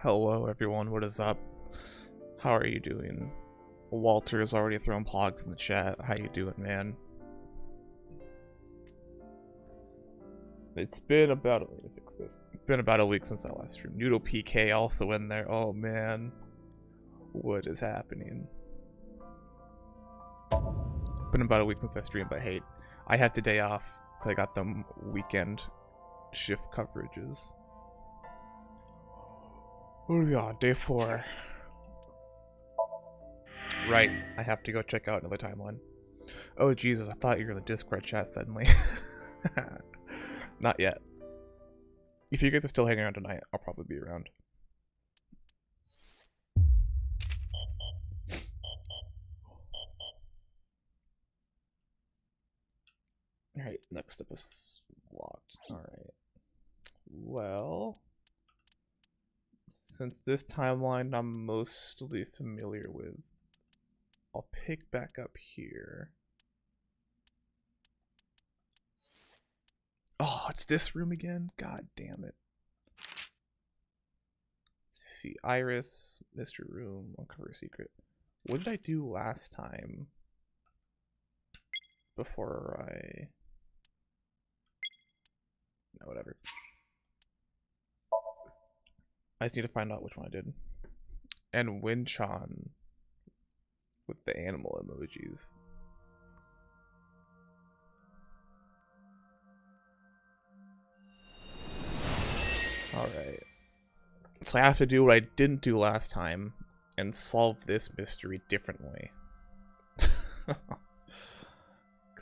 Hello everyone, what is up? How are you doing? Walter has already thrown pogs in the chat. How you doing, man? It's been about let me fix this. It's been about a week since I last streamed. Noodle PK also in there. Oh man. What is happening? Been about a week since I streamed, but hey, I had today off because I got them weekend shift coverages. What are we on? Day 4. Right, I have to go check out another timeline. Oh Jesus, I thought you were in the Discord chat suddenly. Not yet. If you guys are still hanging around tonight, I'll probably be around. Alright, next up is locked. Alright. Well, since this timeline I'm mostly familiar with, I'll pick back up here. Oh, it's this room again? God damn it. Let's see, Iris, Mr. Room, uncover a secret. What did I do last time? Before I... No, whatever. I just need to find out which one I did. And Winchan with the animal emojis. Alright. So I have to do what I didn't do last time and solve this mystery differently. Because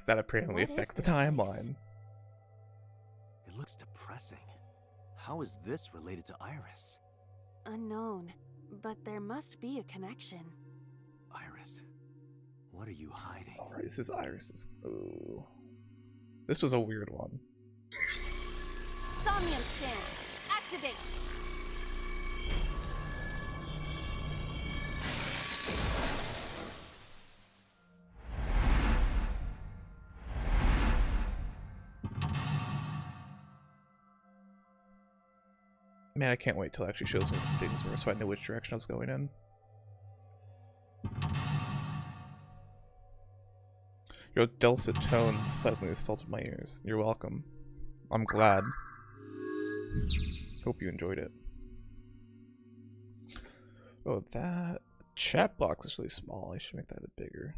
that apparently affects the timeline. It looks depressing. How is this related to Iris? Unknown, but there must be a connection. Iris, what are you hiding? Alright, this is Iris's. Ooh. This was a weird one. Somnium stand, activate! Man, I can't wait till it actually shows me things more so I know which direction I was going in. Your dulcet tones suddenly assaulted my ears. You're welcome. I'm glad. Hope you enjoyed it. Oh, that chat box is really small. I should make that a bit bigger.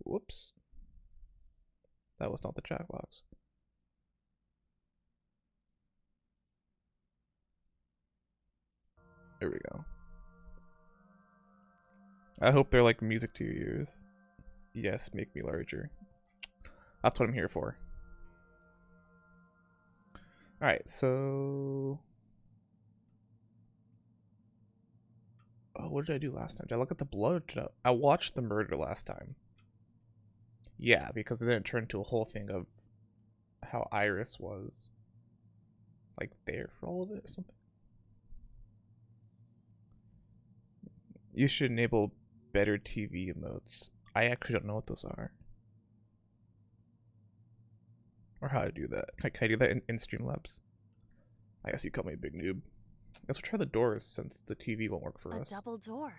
Whoops. That was not the chat box. There we go. I hope they're like music to your ears. Yes, make me larger. That's what I'm here for. Alright, so... Oh, what did I do last time? Did I look at the blood? I watched the murder last time. Yeah, because then it turned to a whole thing of how Iris was like there for all of it or something. You should enable better TV emotes. I actually don't know what those are. Or how to do that. Can I do that in Streamlabs? I guess you call me a big noob. Let's try the doors since the TV won't work for us. A double door.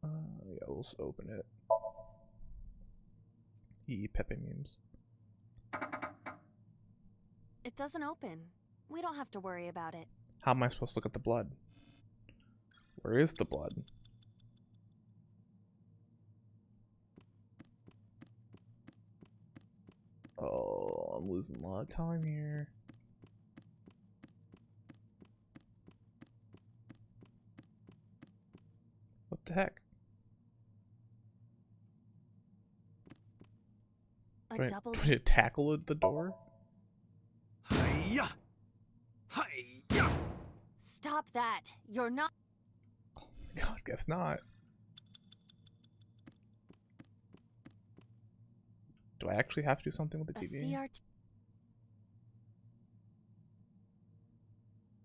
Yeah, we'll just open it. Pepe memes. It doesn't open. We don't have to worry about it. How am I supposed to look at the blood? Where is the blood? Oh, I'm losing a lot of time here. What the heck? A Do I double need to tackle the door? Hiya! Hiya! Stop that! You're not. God, guess not. Do I actually have to do something with the A TV? CRT.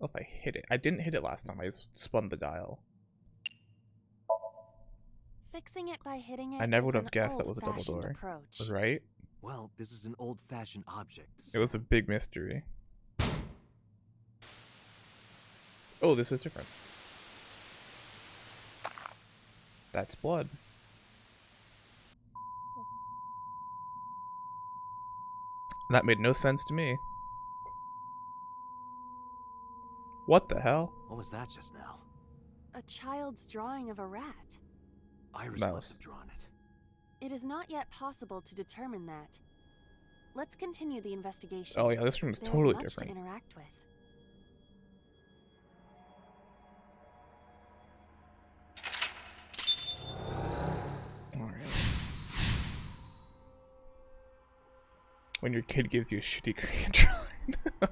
Oh, if I hit it. I didn't hit it last time. I just spun the dial. Fixing it by hitting it. I never is would have an guessed that was a double old-fashioned door. approach. Right? Well, this is an old-fashioned object. It was a big mystery. Oh, this is different. That's blood. That made no sense to me. What the hell? What was that just now? A child's drawing of a rat. Iris Mouse. must have drawn it. It is not yet possible to determine that. Let's continue the investigation. Oh yeah, this room is There totally much different. to interact with. Alright. When your kid gives you a shitty Korean drawing.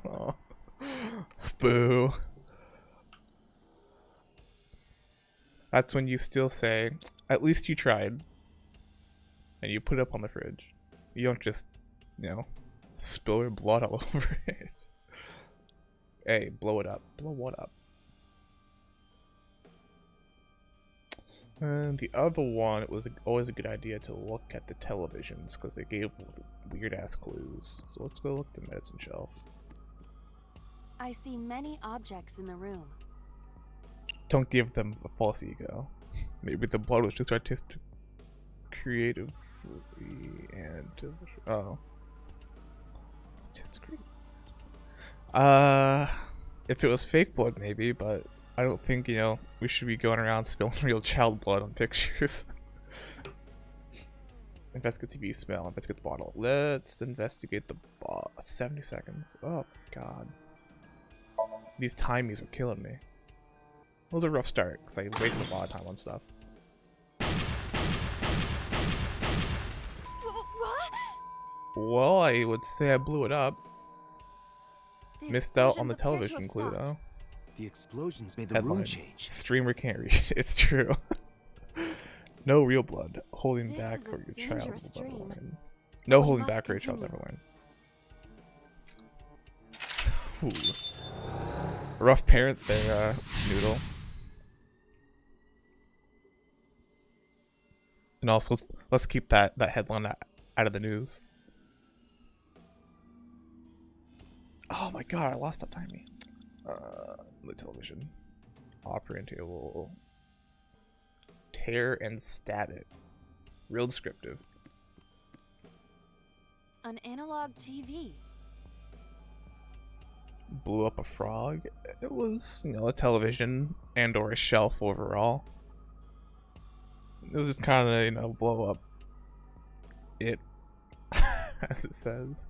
Oh. Boo. That's when you still say, at least you tried. And you put it up on the fridge. You don't just, you know, spill your blood all over it. Hey, blow it up. Blow what up? And the other one, it was always a good idea to look at the televisions because they gave weird ass clues. So let's go look at the medicine shelf. I see many objects in the room. Don't give them a false ego. Maybe the blood was just artistic, creatively, and oh, just great. If it was fake blood, maybe, but I don't think, you know, we should be going around spilling real child blood on pictures. Investigate TV smell. Investigate the bottle. Let's investigate the 70 seconds. Oh god, these timies are killing me. It was a rough start because I wasted a lot of time on stuff. What? Well, I would say I blew it up. The Missed out on the explosions television appear to have clue stopped. though. The explosions made the room Headline: change. Streamer can't read. It's true. No real blood. Holding This back is a or your child dangerous will never dream. learn. No We holding must back or your child will continue. never learn. Ooh. Rough parent there, Noodle. And also, let's keep that headline out of the news. Oh my god, I lost that timing. The television. Operating table. Tear and stab it. Real descriptive. An analog TV. Blew up a frog. It was, you know, a television and or a shelf overall. It was just kind of, you know, blow up it, as it says.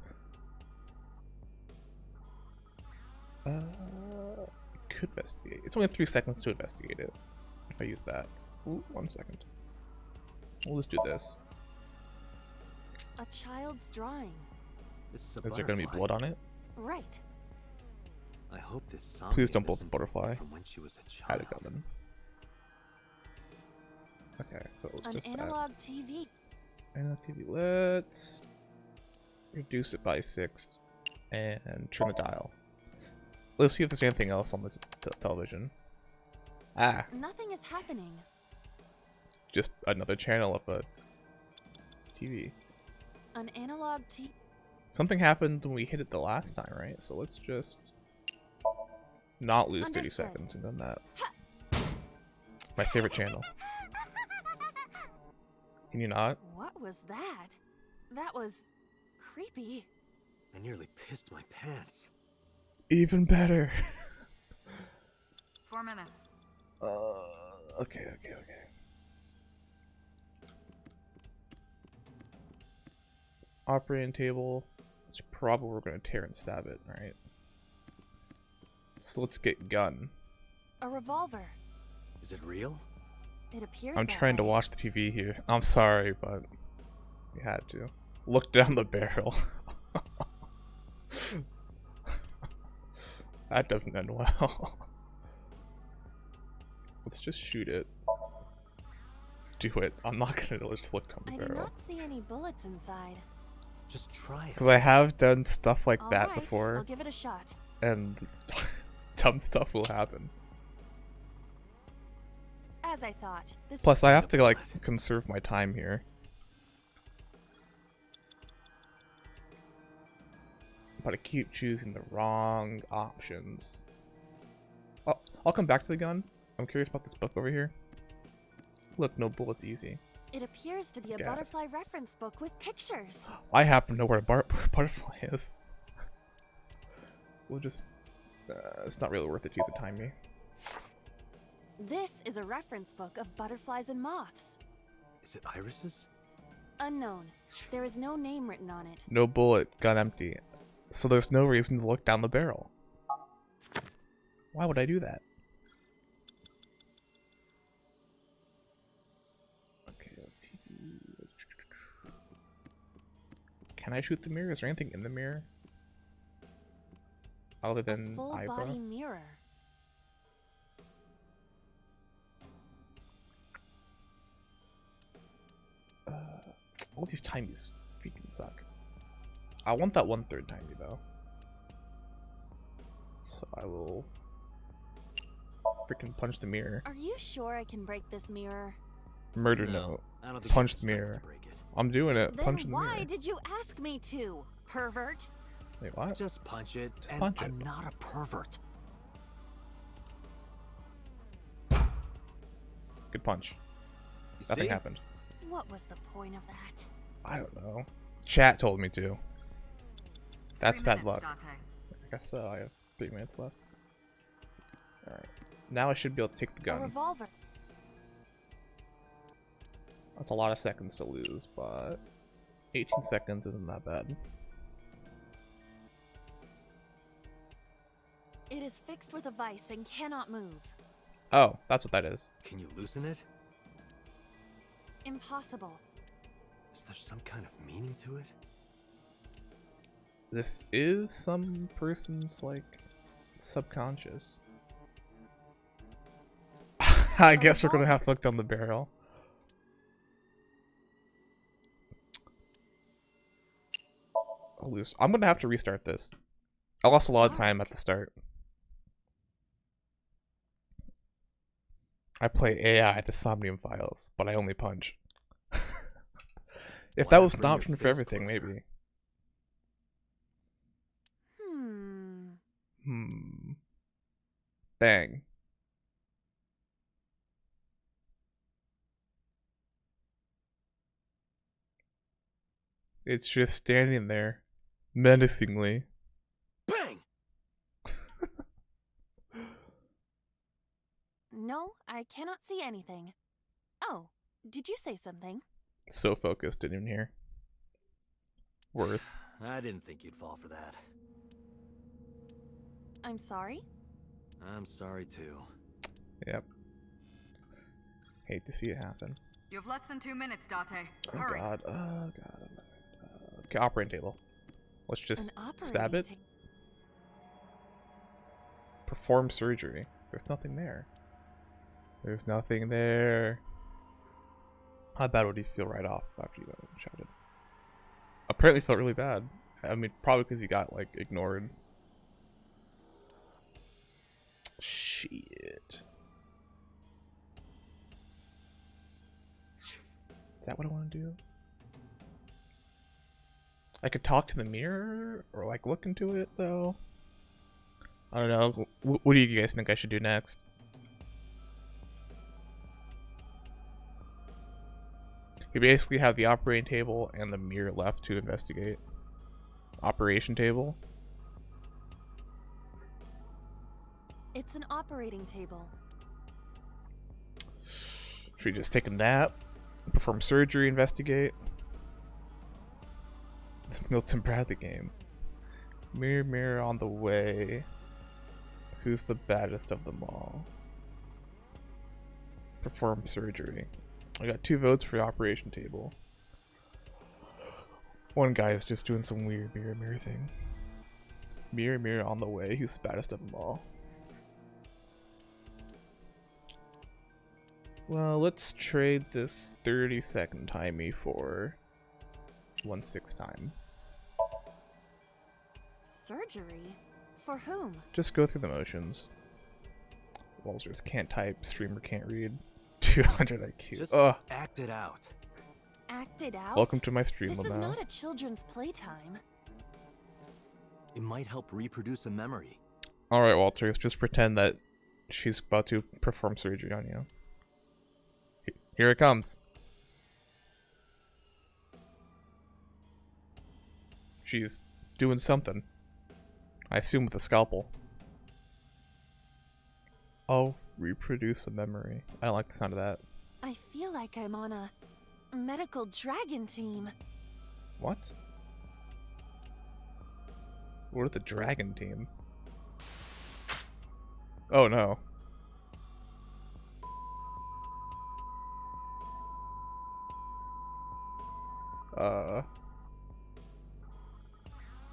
Could investigate. It's only 3 seconds to investigate it. If I use that. Ooh, 1 second. We'll just do this. A child's drawing. This is a Is there gonna be butterfly. blood on it? Right. I hope this Please Somnium don't blow isn't the butterfly. from when she was a Had child. it coming. Okay, so it was An just analog TV. that. Analog TV. Let's reduce it by 6 and turn the dial. Let's see if there's anything else on the television. Ah, Nothing is happening. just another channel of a TV. An analog TV. Something happened when we hit it the last time, right? So let's just not lose 30 Understood. seconds and done that. My favorite channel. Can you not? What was that? That was creepy. I nearly pissed my pants. Even better. 4 minutes. Okay. Operating table. It's probably we're gonna tear and stab it, right? So let's get gun. A revolver. Is it real? It appears I'm that trying to way. watch the TV here. I'm sorry, but we had to. Look down the barrel. That doesn't end well. Let's just shoot it. Do it. I'm not gonna just look down I the do barrel. not see any bullets inside. Just try it. Because I have done stuff like All that right, before, I'll give it a shot. and dumb stuff will happen. As I thought. This Plus, I have to, like, conserve my time here. But I keep choosing the wrong options. I'll come back to the gun. I'm curious about this book over here. Look, no bullets easy. It appears to be a butterfly reference book with pictures. I happen to know where a butterfly is. We'll just... it's not really worth it to use a time me. This is a reference book of butterflies and moths. Is it irises? Unknown. There is no name written on it. No bullet, gun empty. So there's no reason to look down the barrel. Why would I do that? Okay, let's see. Can I shoot the mirror? Is there anything in the mirror? Other than full eyebrow? body mirror. All these timies freaking suck. I want that 1/3 timey though. So I will freaking punch the mirror. Are you sure I can break this mirror? Murder No, note. I don't think Punch you have the strength mirror. to break it. I'm doing it. Then Punching the why mirror. did you ask me to, pervert? Wait, what? Just punch it. Just and punch it. I'm not a pervert. Good punch. You Nothing see? happened. What was the point of that? I don't know. Chat told me to. That's 3 bad minutes, luck. Dante. I guess so. I have 3 minutes left. Alright. Now I should be able to take the A gun. revolver. That's a lot of seconds to lose, but 18 seconds isn't that bad. It is fixed with a vise and cannot move. Oh, that's what that is. Can you loosen it? Impossible. Is there some kind of meaning to it? This is some person's, like, subconscious. I guess we're gonna have to look down the barrel. I'll lose. I'm gonna have to restart this. I lost a lot of time at the start. I play AI the Somnium files, but I only punch. If Why that not was an bring your option for fist everything, closer? maybe. Bang. It's just standing there, menacingly. Bang! No, I cannot see anything. Oh, did you say something? So focused, didn't even hear. Worth. I didn't think you'd fall for that. I'm sorry? I'm sorry too. Yep. Hate to see it happen. You have less than 2 minutes, Dante. Oh Hurry. god. Oh god. Okay, operating table. Let's just An stab it. operating Perform surgery. There's nothing there. There's nothing there. How bad would he feel right off after you got shouted? Apparently felt really bad. I mean, probably because he got, like, ignored. Shit. Is that what I want to do? I could talk to the mirror or like look into it though. I don't know. What do you guys think I should do next? You basically have the operating table and the mirror left to investigate. Operation table. It's an operating table. Should we just take a nap? Perform surgery, investigate? It's a Milton Bradley game. Mirror, mirror on the way. Who's the baddest of them all? Perform surgery. I got 2 votes for the operation table. One guy is just doing some weird mirror, mirror thing. Mirror, mirror on the way. Who's the baddest of them all? Well, let's trade this 30-second timey for 1/6 time. Surgery? For whom? Just go through the motions. Walzers can't type, streamer can't read. 200 IQ. Just Ugh. act it out. Act it out? Welcome to my stream This is now. not a children's playtime. It might help reproduce a memory. Alright, Walters, just pretend that she's about to perform surgery on you. Here it comes. She's doing something. I assume with a scalpel. Oh, reproduce a memory. I don't like the sound of that. I feel like I'm on a medical dragon team. What? What are the dragon team? Oh no.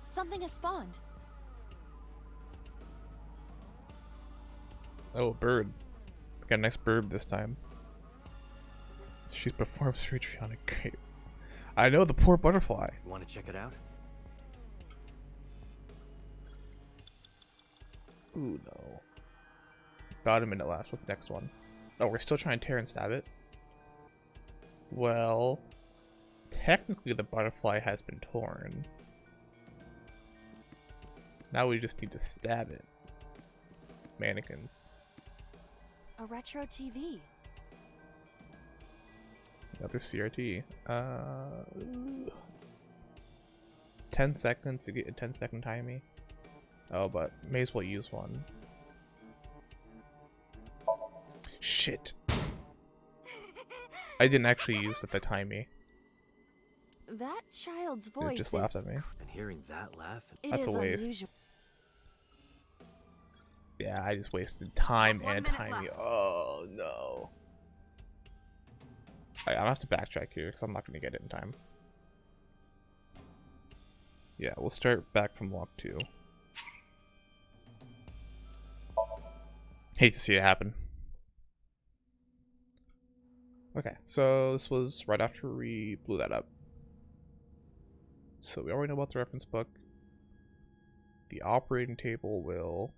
Something has spawned. Oh, bird. Got a nice bird this time. She's performed surgery on a grape. I know, the poor butterfly. You want to check it out? Ooh, no. About a minute left. What's the next one? Oh, we're still trying to tear and stab it? Well, technically the butterfly has been torn. Now we just need to stab it. Mannequins. A retro TV. Another CRT. 10 seconds to get a 10-second timey. Oh, but may as well use one. Shit. I didn't actually use the timey. That child's voice It just laughed at me. And hearing that laugh, That's a waste. Unusual. Yeah, I just wasted time One and minute timey. left. Oh, no. Alright, I'll have to backtrack here because I'm not going to get it in time. Yeah, we'll start back from lock 2. Hate to see it happen. Okay, so this was right after we blew that up. So we already know about the reference book. The operating table will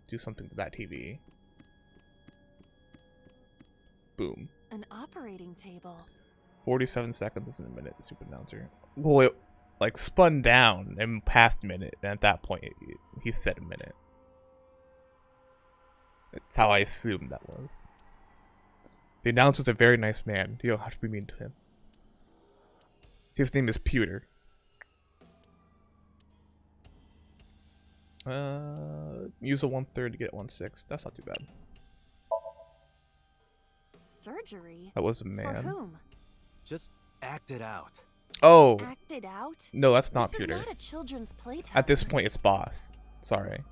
do something to that TV. Boom. An operating table. 47 seconds isn't a minute, the super announcer. Well, it like spun down and passed a minute, and at that point he said a minute. That's how I assumed that was. The announcer's a very nice man. You don't have to be mean to him. His name is Pewter. Use a 1/3 to get 1/6. That's not too bad. Surgery? That was a For man. whom? just act it out. Oh! Acted out? No, that's not This Pewter. is not a children's playtime. At this point, it's Boss. Sorry.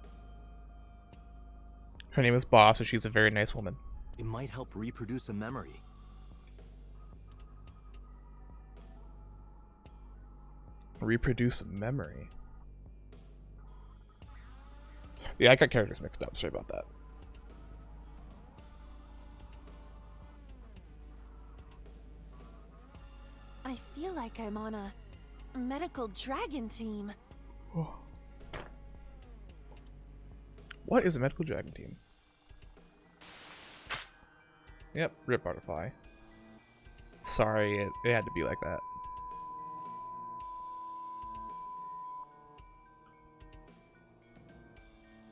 Her name is Boss, and she's a very nice woman. It might help reproduce a memory. Reproduce a memory. Yeah, I got characters mixed up. Sorry about that. I feel like I'm on a medical dragon team. What is a medical dragon team? Yep, Rip Butterfly. Sorry, it had to be like that.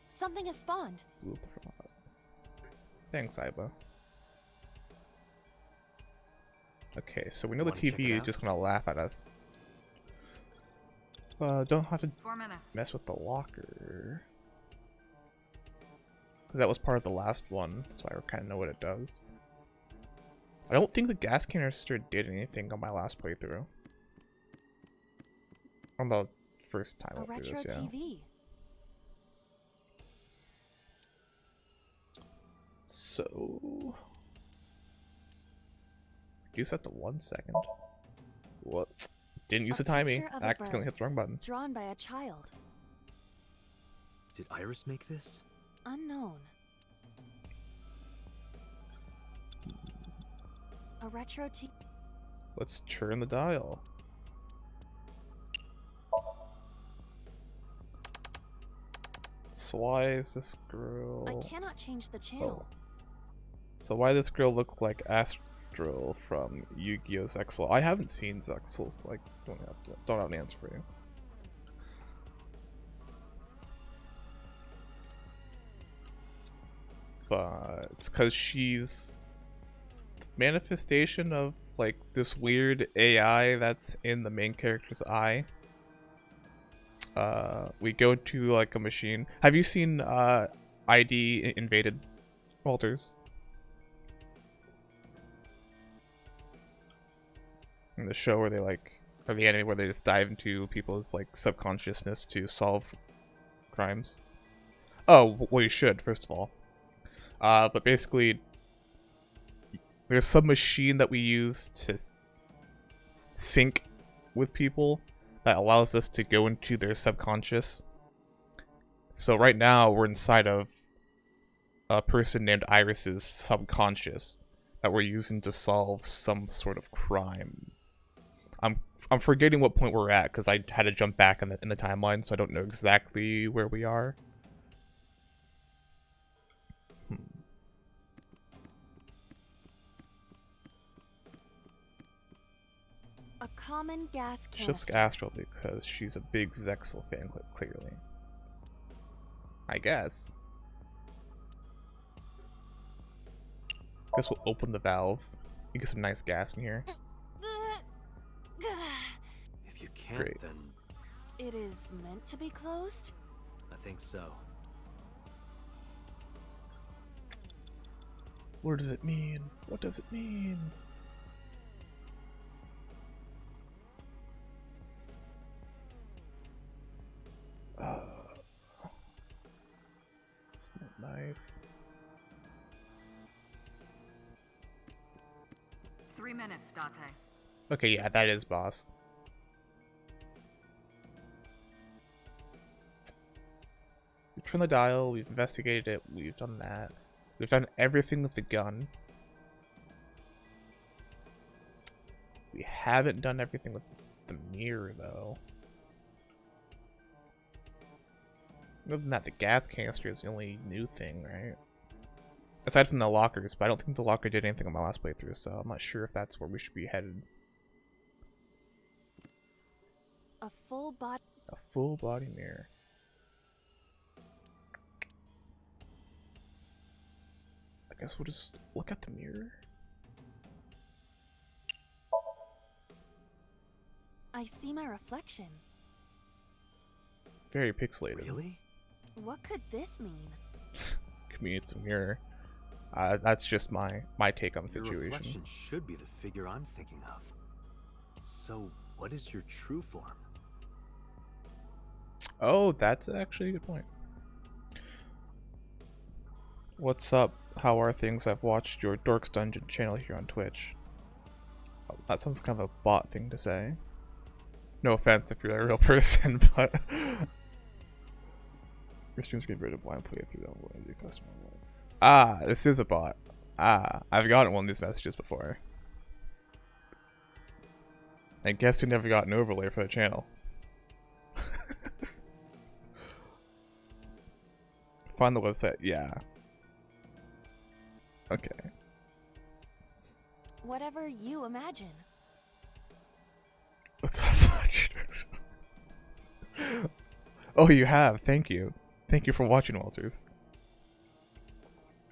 Something has spawned. Thanks, Iba. Okay, so we know the Wanna check TV it is out? just gonna laugh at us. Don't have to 4 minutes. mess with the locker. 'Cause that was part of the last one, so I kind of know what it does. I don't think the gas canister did anything on my last playthrough. On the first time I A went through retro this, yeah. TV. So... Reduce that to 1 second. What? Didn't use A the timing. picture of a Accidentally bird. hit the wrong button. Drawn by a child. Did Iris make this? Unknown. A retro TV. Let's turn the dial. So why is this girl... I cannot change the channel. So why does this girl look like Astral from Yu-Gi-Oh! Zexal? I haven't seen Zexal, so like don't have an answer for you. but it's because she's the manifestation of like this weird AI that's in the main character's eye. We go to like a machine. Have you seen ID Invaded, Walters? In the show where they like, or the anime where they just dive into people's like subconsciousness to solve crimes. Oh, well, you should, first of all. But basically, there's some machine that we use to sync with people that allows us to go into their subconscious. So right now, we're inside of a person named Iris's subconscious that we're using to solve some sort of crime. I'm forgetting what point we're at because I had to jump back in the timeline, so I don't know exactly where we are. A common gas She's canister. just Astral because she's a big Zexel fan, clearly. I guess. Guess we'll open the valve. You get some nice gas in here. If you can't, Great. then It is meant to be closed? I think so. What does it mean? What does it mean? Snip knife. 3 minutes, Date. Okay, yeah, that is boss. We've turned the dial, we've investigated it, we've done that. We've done everything with the gun. We haven't done everything with the mirror, though. Other than that, the gas canister is the only new thing, right? Aside from the lockers, but I don't think the locker did anything on my last playthrough, so I'm not sure if that's where we should be headed. A full body. A full body mirror. I guess we'll just look at the mirror. I see my reflection. Very pixelated. Really? What could this mean? It's a mirror. That's just my take on the Your situation. reflection should be the figure I'm thinking of. So, what is your true form? Oh, that's actually a good point. What's up? How are things? I've watched your Dorks Dungeon channel here on Twitch. Oh, that sounds kind of a bot thing to say. No offense if you're a real person, but your stream's getting rid of blind playthrough. That customer. Ah, this is a bot. Ah, I've gotten one of these messages before. And guess who never got an overlay for the channel? Find the website. Yeah. Okay. Whatever you imagine. What's up, Oh, you have. Thank you. Thank you for watching, Walters.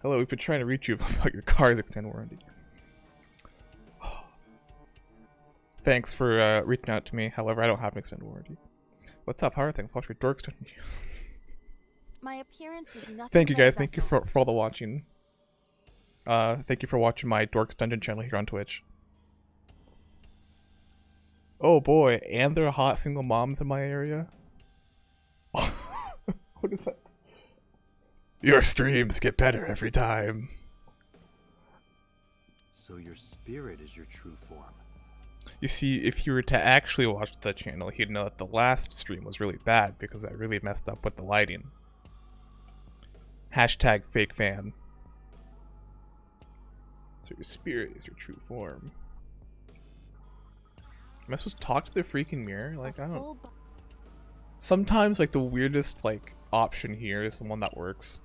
Hello, we've been trying to reach you about your car's extended warranty. Thanks for reaching out to me. However, I don't have an extended warranty. What's up? How are things? Watch your Dorks Dungeon. My appearance is nothing. Thank you but a guys. Thank you vessel. for all the watching. Thank you for watching my Dorks Dungeon channel here on Twitch. Oh boy, and there are hot single moms in my area. What is that? Your streams get better every time. So your spirit is your true form. You see, if you were to actually watch the channel, you'd know that the last stream was really bad because I really messed up with the lighting. Hashtag fake fan. So your spirit is your true form. Am I supposed to talk to the freaking mirror? Like, I A don't... full bo- Sometimes, like, the weirdest, like, option here is the one that works.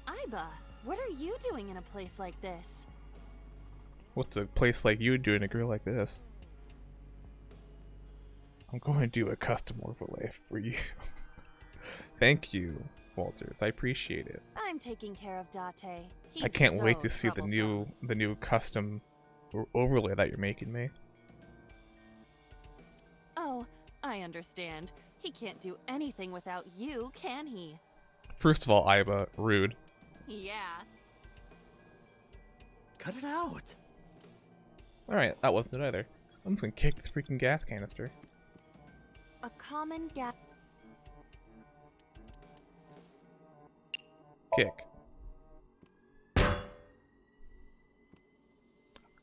Iba, what are you doing in a place like this? What's a place like you doing a girl like this? I'm going to do a custom overlay for you. Thank you, Walters. I appreciate it. I'm taking care of Date. I can't wait to see the new custom overlay that you're making me. Oh, I understand. He can't do anything without you, can he? First of all, Aiba, rude. Yeah. Cut it out. Alright, that wasn't it either. I'm just gonna kick this freaking gas canister. A common gas. Kick.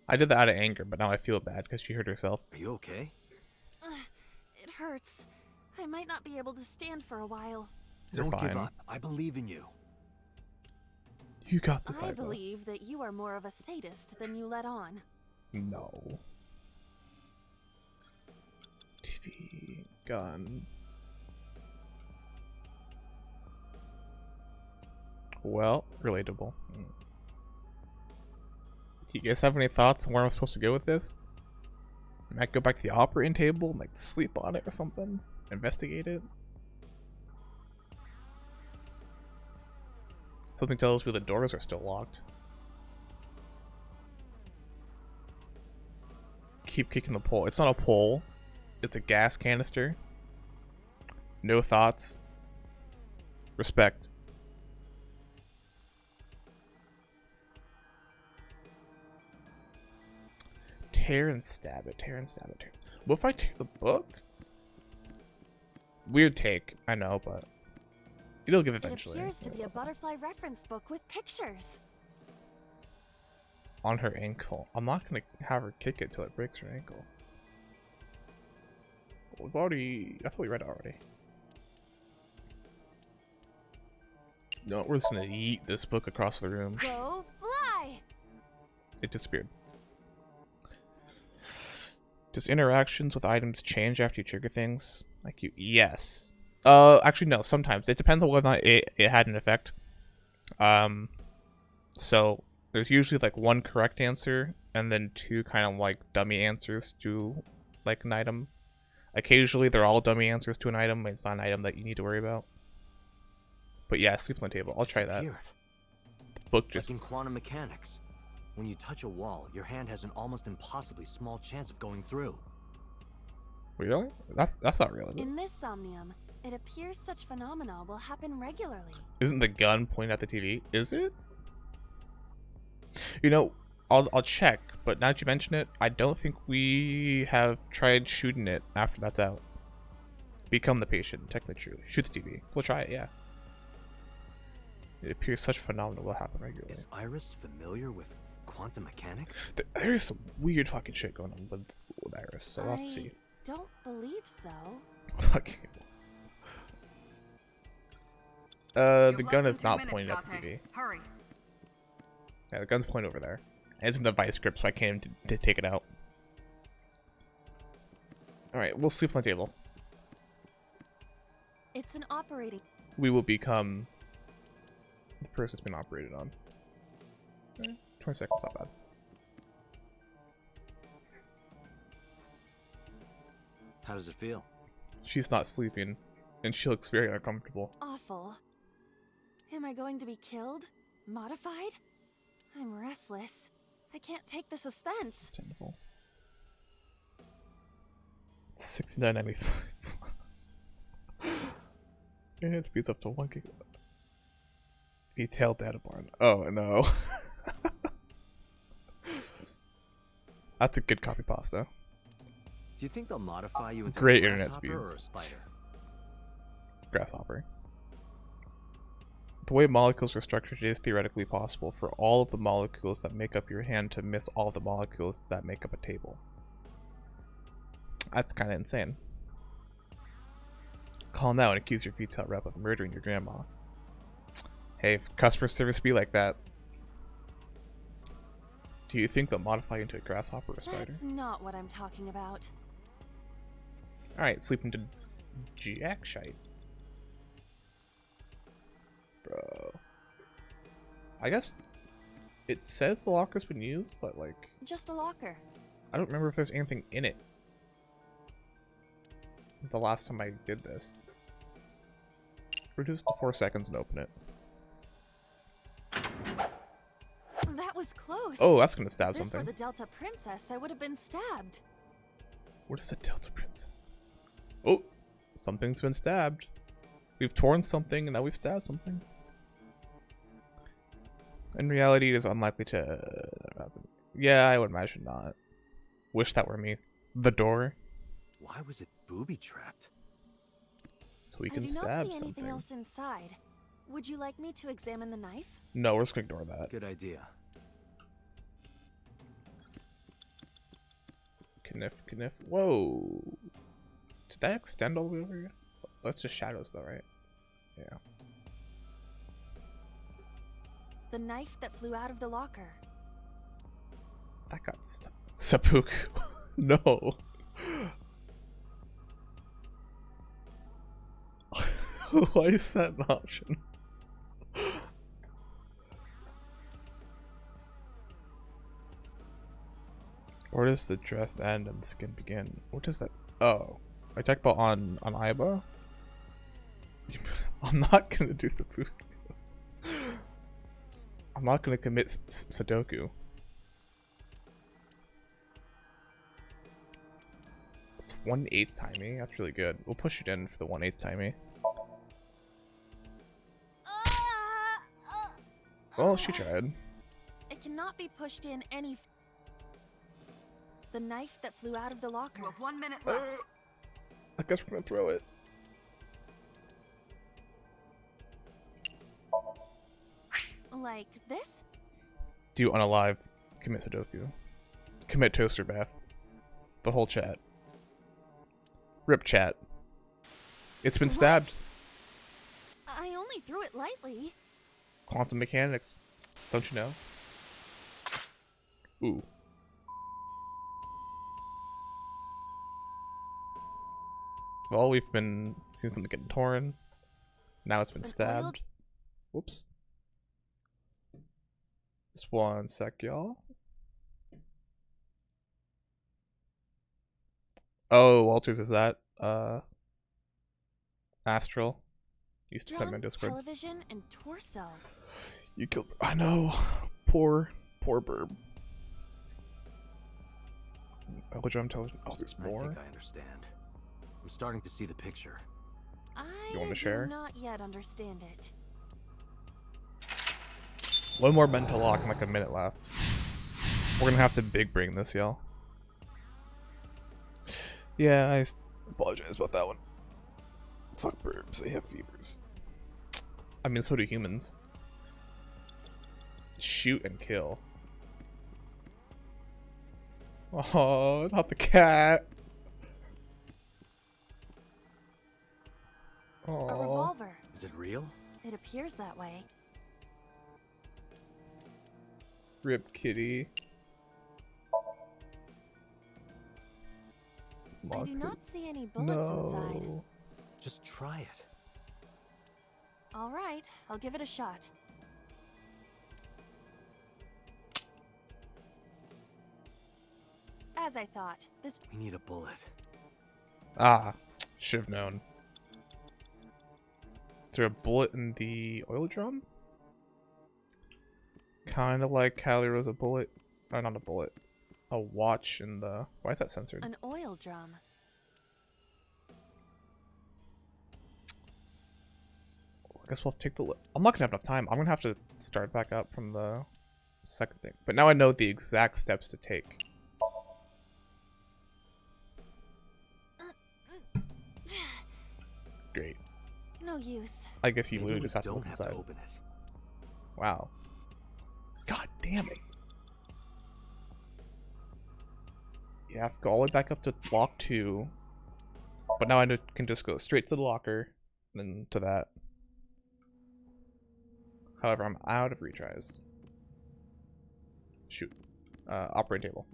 I did that out of anger, but now I feel bad because she hurt herself. Are you okay? It hurts. I might not be able to stand for a while. You're Don't give fine. up. I believe in you. You got this, I Aiba. believe that you are more of a sadist than you let on. No. TV. Gun. Well, relatable. Do you guys have any thoughts on where I'm supposed to go with this? I might go back to the operating table and like sleep on it or something. Investigate it. Something tells me the doors are still locked. Keep kicking the pole. It's not a pole. It's a gas canister. No thoughts. Respect. Tear and stab it. Tear and stab it. Tear. What if I take the book? Weird take, I know, but it'll give eventually. It appears to be a butterfly reference book with pictures. On her ankle. I'm not gonna have her kick it till it breaks her ankle. We've already. I thought we read it already. No, we're just gonna yeet this book across the room. Go fly! It disappeared. Does interactions with items change after you trigger things? Like you? Yes. Actually no. Sometimes it depends on whether or not it had an effect. So there's usually like one correct answer and then two kind of like dummy answers to like an item. Occasionally they're all dummy answers to an item, but it's not an item that you need to worry about. But yeah, sleep on the table. I'll try that. The book just. Like in quantum mechanics, when you touch a wall, your hand has an almost impossibly small chance of going through. Really? That's not real, is it? In this Somnium, it appears such phenomena will happen regularly. Isn't the gun pointed at the TV? Is it? You know, I'll check, but now that you mention it, I don't think we have tried shooting it after that's out. Become the patient, technically true. Shoot the TV. We'll try it, yeah. It appears such phenomena will happen regularly. Is Iris familiar with quantum mechanics? There's some weird fucking shit going on with Iris, so we'll have to see. Don't believe so. Fucking. The You've gun less is than 2 not minutes, pointed at the Date. TV. Hurry. Yeah, the gun's pointed over there. And it's in the vice grip, so I can't even take it out. Alright, we'll sleep on the table. It's an operating. We will become the person that's been operated on. 20 seconds, not bad. How does it feel? She's not sleeping, and she looks very uncomfortable. Awful. Am I going to be killed? Modified? I'm restless. I can't take the suspense. Tentacle. 69.95. And it speeds up to 1 gig. Detailed data barn. Oh no. That's a good copy pasta. Do you think they'll modify you into Great a internet grasshopper or a speeds. spider? Grasshopper. The way molecules are structured, it is theoretically possible for all of the molecules that make up your hand to miss all of the molecules that make up a table. That's kind of insane. Call now and accuse your VTEL rep of murdering your grandma. Hey, if customer service be like that. Do you think they'll modify you into a grasshopper or a spider? That's not what I'm talking about. Alright, sleep into jackshite. Bro. I guess it says the locker's been used, but like, Just a locker. I don't remember if there's anything in it. The last time I did this. Reduce to 4 seconds and open it. close. Oh, that's gonna stab If this were something. the Delta Princess, I would have been stabbed. What is a Delta Princess? Oh, something's been stabbed. We've torn something and now we've stabbed something. In reality, it is unlikely to happen. Yeah, I would imagine not. Wish that were me. The door, Why was it booby-trapped? so we I can do not stab see anything something. else inside. Would you like me to examine the knife? No, we're just gonna ignore that. Good idea. Kniff. Whoa. Did that extend all the way over here? That's just shadows though, right? Yeah. The knife that flew out of the locker. That got stuck. Seppuku. No. Why is that an option? Where does the dress end and the skin begin? What does that? Oh, I talked about on Aiba. I'm not gonna do Seppuku. I'm not gonna commit Sudoku. It's 1/8 timing. That's really good. We'll push it in for the 1/8 timing. Well, she tried. It cannot be pushed in any. The knife that flew out of the locker. You have 1 minute left. I guess we're gonna throw it. Like this? Do you unalive? Commit Sudoku. Commit toaster bath. The whole chat. Rip chat. It's been What? stabbed. I only threw it lightly. Quantum mechanics. Don't you know? Ooh. Well, we've been seeing something getting torn. Now it's been An stabbed. oiled- Whoops. Just 1 sec, y'all. Oh, Walters, is that Astral? Used to send me on Drum, Discord. television, and torso. You killed. I know. Poor Burb. Oh, drum television. Oh, there's I more. think I understand. I'm starting to see the picture. I You want to do share? not yet understand it. One more mental lock and like a minute left. We're gonna have to big bring this, y'all. Yeah, I apologize about that one. Fuck burbs, they have fevers. I mean, so do humans. Shoot and kill. Oh, not the cat. A Oh, revolver. Is it real? It appears that way. rip kitty. I do not see any bullets inside. No. Just try it. All right, I'll give it a shot. As I thought, this We need a bullet. Ah, should have known. Is there a bullet in the oil drum? Kind of like how there was a bullet. Oh, not a bullet. A watch in the. Why is that censored? an oil drum. I guess we'll take the. I'm not gonna have enough time. I'm gonna have to start back up from the second thing. But now I know the exact steps to take. Great. No use. I guess you Maybe literally we just have to don't look have inside. to open it. Wow. God damn it. You have to go all the way back up to lock 2. But now I can just go straight to the locker and then to that. However, I'm out of retries. Shoot. Operating table.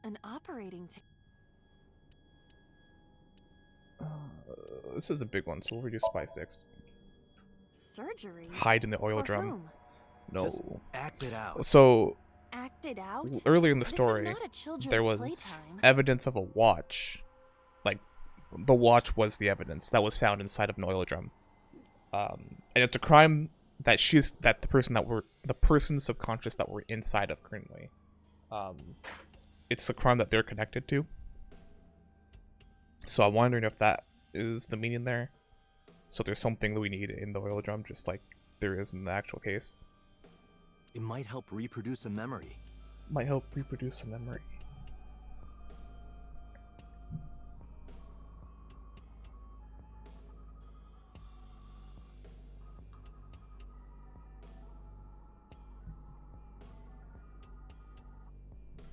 An operating table. This is a big one, so we'll reduce by 6. Surgery? Hide in the oil For drum. whom? No. Just act it out. So, Act it out? earlier in the This is story, not a children's there was playtime. evidence of a watch. Like, the watch was the evidence that was found inside of an oil drum. And it's a crime that the person that the person's subconscious that we're inside of currently. It's the crime that they're connected to. So I'm wondering if that is the meaning there. So there's something that we need in the oil drum, just like there is in the actual case. It might help reproduce a memory. Might help reproduce a memory.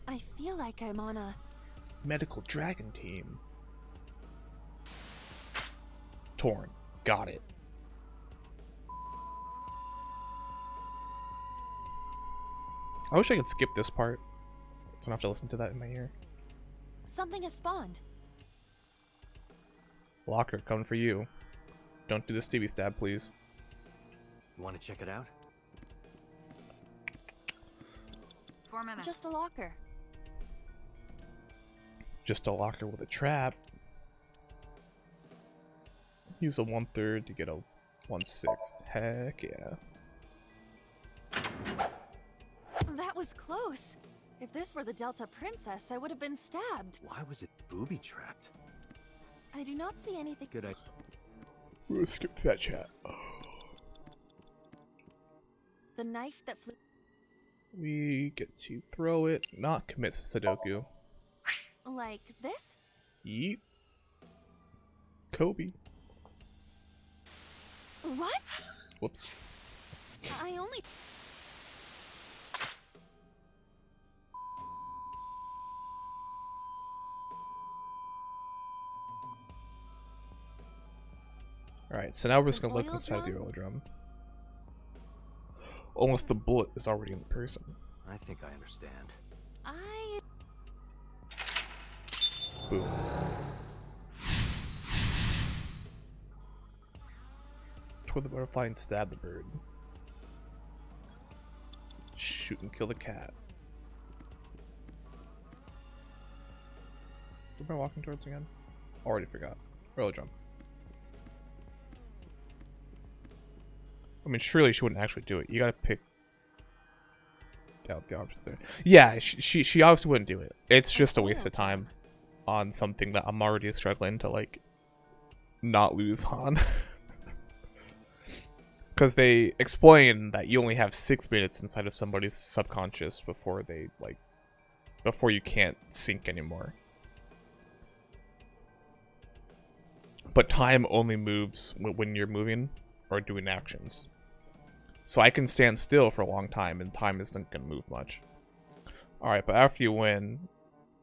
I feel like I'm on a... Medical dragon team. Torn. Got it. I wish I could skip this part. Don't have to listen to that in my ear. Something has spawned. Locker, coming for you. Don't do the Stevie stab, please. You want to check it out? 4 minutes. Just a locker. Just a locker with a trap. Use a 1/3 to get a 1/6. Heck yeah. That was close. If this were the Delta Princess, I would have been stabbed. Why was it booby-trapped? I do not see anything. Good idea. We'll skip that chat. The knife that flew... We get to throw it, not commit Sudoku. Like this? Yeet. Kobe. What? Whoops. I only... Alright, so now we're just An gonna look oil inside the drum? oil drum. Almost the bullet is already in the person. I think I understand. Boom. Toward the butterfly and stab the bird. Shoot and kill the cat. What am I walking towards again? Already forgot. Oil drum. I mean, surely she wouldn't actually do it. You gotta pick out the options there. Yeah, she obviously wouldn't do it. It's just a waste of time on something that I'm already struggling to, like, not lose on. Because they explain that you only have 6 minutes inside of somebody's subconscious before they, like, before you can't sync anymore. But time only moves when you're moving or doing actions. So I can stand still for a long time and time isn't going to move much. Alright, but after you win,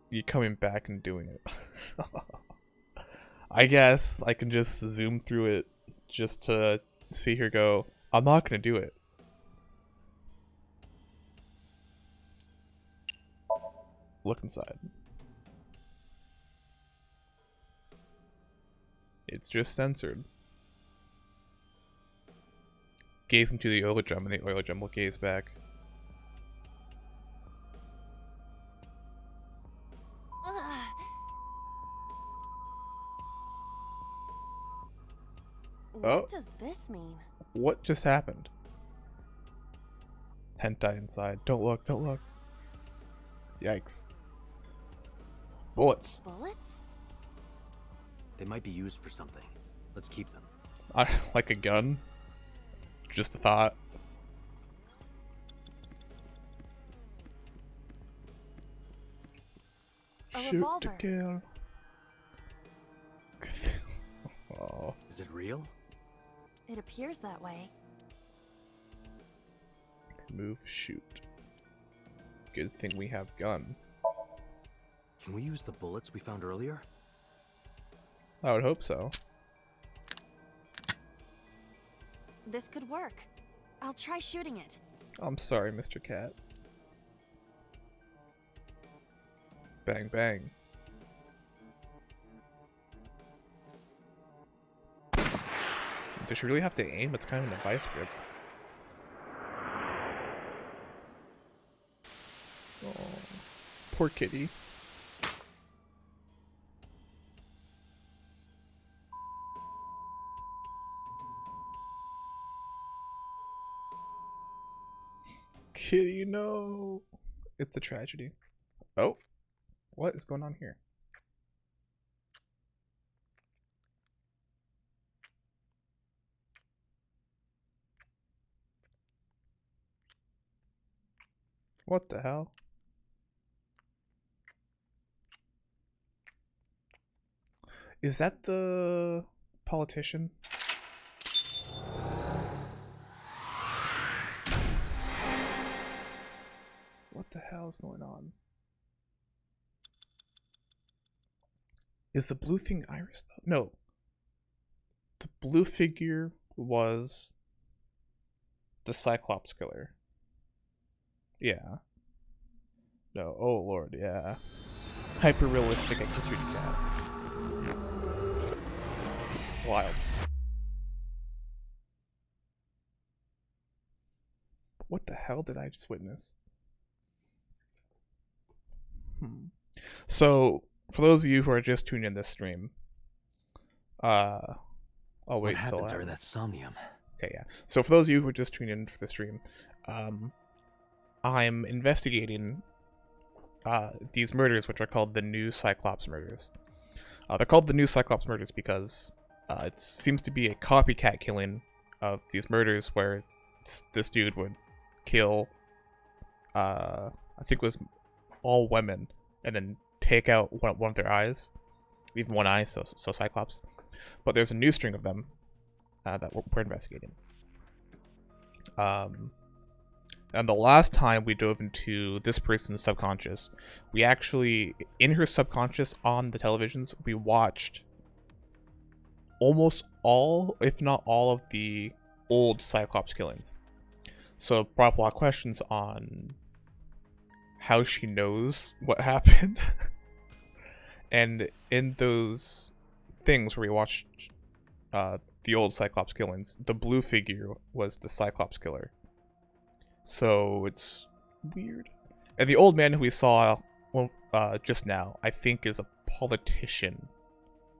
you're coming back and doing it. I guess I can just zoom through it just to see her go, I'm not going to do it. Look inside. It's just censored. Gaze into the oil drum and the oil drum will gaze back. What does this mean? What just happened? Hentai inside. Don't look, don't look. Yikes. Bullets. Bullets? They might be used for something. Let's keep them. Like a gun? Just a thought. A Shoot to revolver. kill. Oh. Is it real? It appears that way. Move, shoot. Good thing we have gun. Can we use the bullets we found earlier? I would hope so. This could work. I'll try shooting it. I'm sorry, Mr. Cat. Bang, bang. Does she really have to aim? It's kind of in a vice grip. Oh, poor kitty. Kitty, no. It's a tragedy. Oh, what is going on here? What the hell? Is that the politician? What the hell is going on? Is the blue thing Iris though? No. The blue figure was the Cyclops killer. Yeah. No. Oh lord, yeah. Hyper realistic and cartoon cat. Wild. What the hell did I just witness? So, for those of you who are just tuning in this stream, I'll wait What until happened during that Somnium? Okay, yeah. So for those of you who are just tuning in for the stream, I'm investigating these murders, which are called the new Cyclops murders. They're called the new Cyclops murders because it seems to be a copycat killing of these murders where this dude would kill, I think it was all women, and then take out one of their eyes, even one eye, so Cyclops. But there's a new string of them that we're investigating. And the last time we dove into this person's subconscious, we actually, in her subconscious on the televisions, we watched almost all, if not all, of the old Cyclops killings. So it brought up a lot of questions on how she knows what happened. And in those things where we watched the old Cyclops killings, the blue figure was the Cyclops killer. So it's weird. And the old man who we saw just now, I think is a politician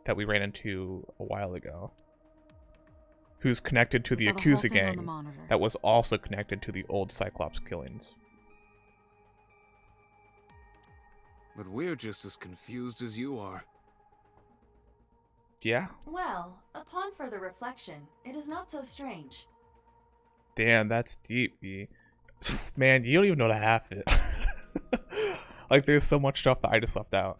that we ran into a while ago, who's connected to the Yakuza gang that was also connected to the old Cyclops killings. But we're just as confused as you are. Yeah? Well, upon further reflection, it is not so strange. Damn, that's deep, V. Man, you don't even know the half of it. Like, there's so much stuff that I just left out.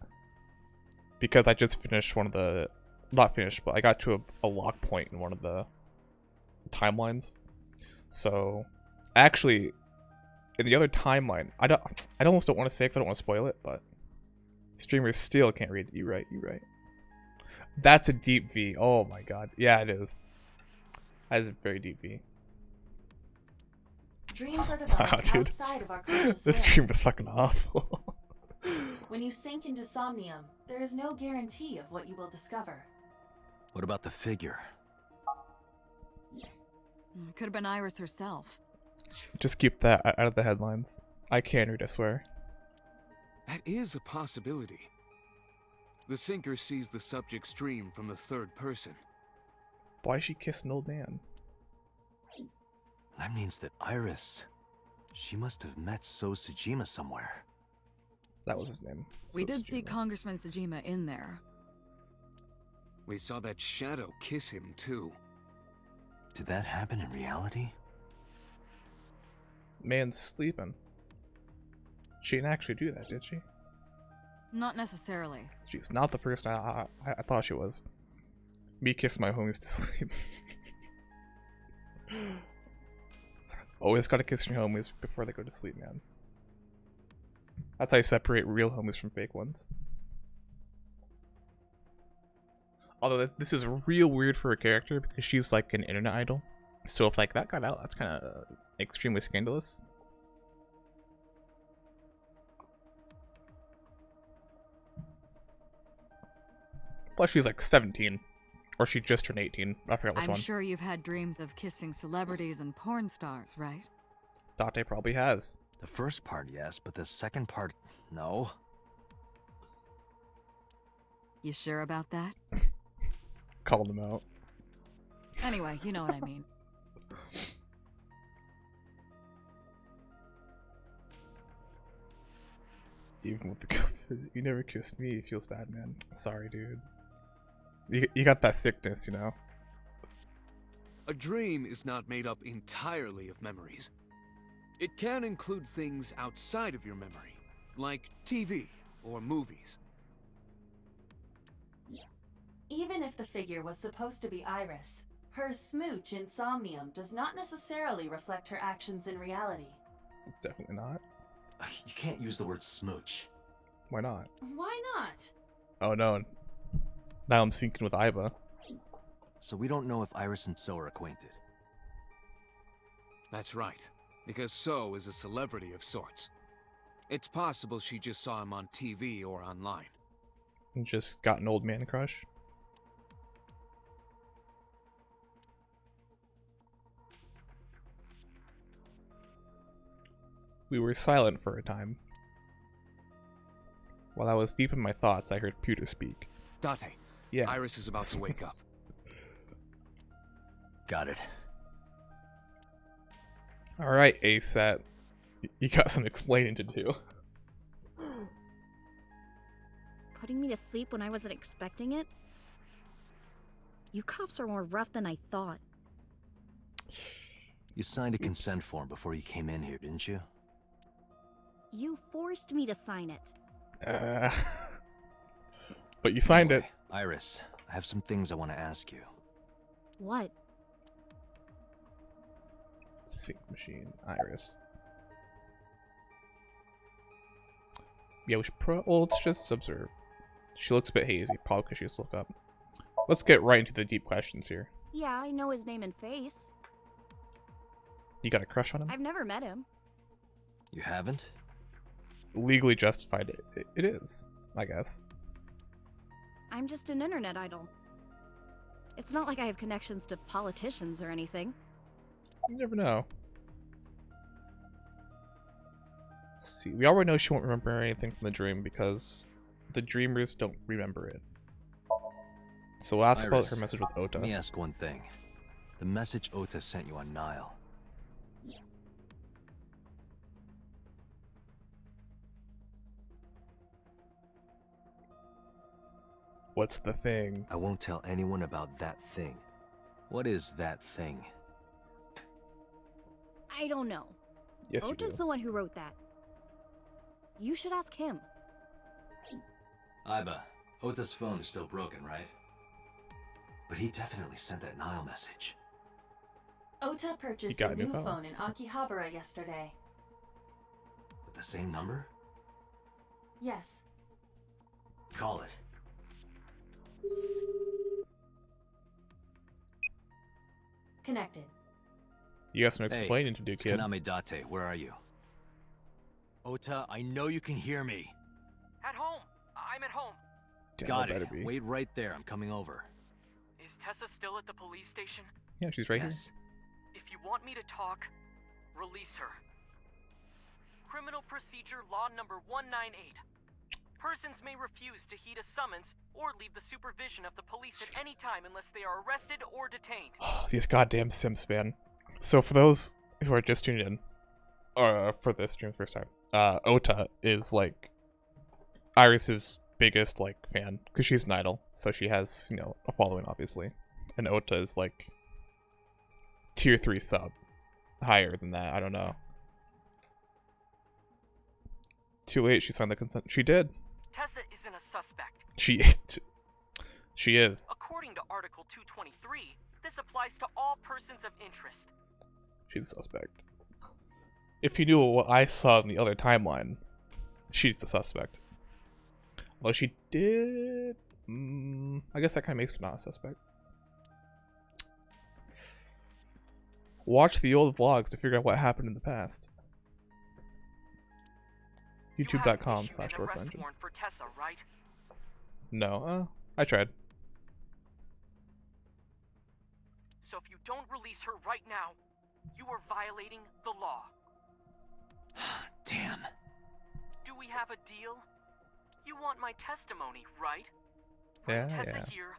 Because I just finished one of the... Not finished, but I got to a lock point in one of the timelines. So, actually, in the other timeline, I almost don't want to say because I don't want to spoil it, but streamers still can't read. You right. That's a deep V. Oh my god. Yeah, it is. That is a very deep V. Dreams are developed dude. outside of our conscious This realm. stream was fucking awful. When you sink into Somnium, there is no guarantee of what you will discover. What about the figure? It could have been Iris herself. Just keep that out of the headlines. I can't read, I swear. That is a possibility. The sinker sees the subject's dream from the third person. Why she kissed an old man? That means that Iris... She must have met So Tsujima somewhere. That was his name. We did Tsujima. see Congressman Tsujima in there. We saw that shadow kiss him, too. Did that happen in reality? Man's sleeping. She didn't actually do that, did she? Not necessarily. She's not the person I thought she was. Me kiss my homies to sleep. Always gotta kiss your homies before they go to sleep, man. That's how you separate real homies from fake ones. Although this is real weird for a character because she's like an internet idol. So if like that got out, that's kind of extremely scandalous. Plus she's like 17. Or she just turned 18. I forgot which I'm one. sure you've had dreams of kissing celebrities and porn stars, right? Date probably has. The first part, yes, but the second part, no. You sure about that? Calling them out. Anyway, you know what I mean. Even with the COVID, you never kissed me. It feels bad, man. Sorry, dude. You got that sickness, you know? A dream is not made up entirely of memories. It can include things outside of your memory, like TV or movies. Even if the figure was supposed to be Iris, her smooch in Somnium does not necessarily reflect her actions in reality. Definitely not. You can't use the word smooch. Why not? Why not? Oh no. Now I'm syncing with Iba. So we don't know if Iris and So are acquainted. That's right, because So is a celebrity of sorts. It's possible she just saw him on TV or online. And just got an old man crush. We were silent for a time. While I was deep in my thoughts, I heard Pewter speak. Date, Yeah. Iris is about to wake up. Got it. Alright, ASAT. You got some explaining to do. Putting me to sleep when I wasn't expecting it? You cops are more rough than I thought. You signed a consent form before you came in here, didn't you? You forced me to sign it. But you signed it. Anyway, Iris, I have some things I want to ask you. What? Sync machine, Iris. Yeah, we should well, let's just observe. She looks a bit hazy, probably because she just woke up. Let's get right into the deep questions here. Yeah, I know his name and face. You got a crush on him? I've never met him. You haven't? Legally justified it is, I guess. I'm just an internet idol. It's not like I have connections to politicians or anything. You never know. Let's see, we already know she won't remember anything from the dream because the dreamers don't remember it. So we'll ask about Iris, her message with Ota. Let me ask one thing. The message Ota sent you on Nile. What's the thing? I won't tell anyone about that thing. What is that thing? I don't know. Yes, you Ota's do. the one who wrote that. You should ask him. Iba, Ota's phone is still broken, right? But he definitely sent that Nile message. Ota purchased got a a new new phone. phone in Akihabara yesterday. With the same number? Yes. Call it. Connected. You got some Hey, explaining to do, it's kid. Kaname Date, where are you? Ota, I know you can hear me. At home. I'm at home. Damn, Got that it. better be. Wait right there, I'm coming over. Is Tessa still at the police station? Yeah, she's right Yes. If you want me to talk, release her. Criminal Procedure Law number 198. Persons may refuse to heed a summons or leave the supervision of the police at any time unless they are arrested or detained. here. These goddamn Sims, man. So for those who are just tuning in, or for this stream first time, Ota is like Iris's biggest like fan because she's an idol, so she has, you know, a following obviously, and Ota is like tier 3 sub, higher than that. I don't know. Too late. She signed the consent. She did. Tessa isn't a suspect. She is. According to Article 223, this applies to all persons of interest. She's a suspect. If you knew what I saw in the other timeline, she's the suspect. Although she did... I guess that kind of makes her not a suspect. Watch the old vlogs to figure out what happened in the past. YouTube.com/DorksEngine. For Tessa, right? No, I tried. So if you don't release her right now, you are violating the law. Damn. Do we have a deal? You want my testimony, right? Yeah, Bring Tessa yeah. here,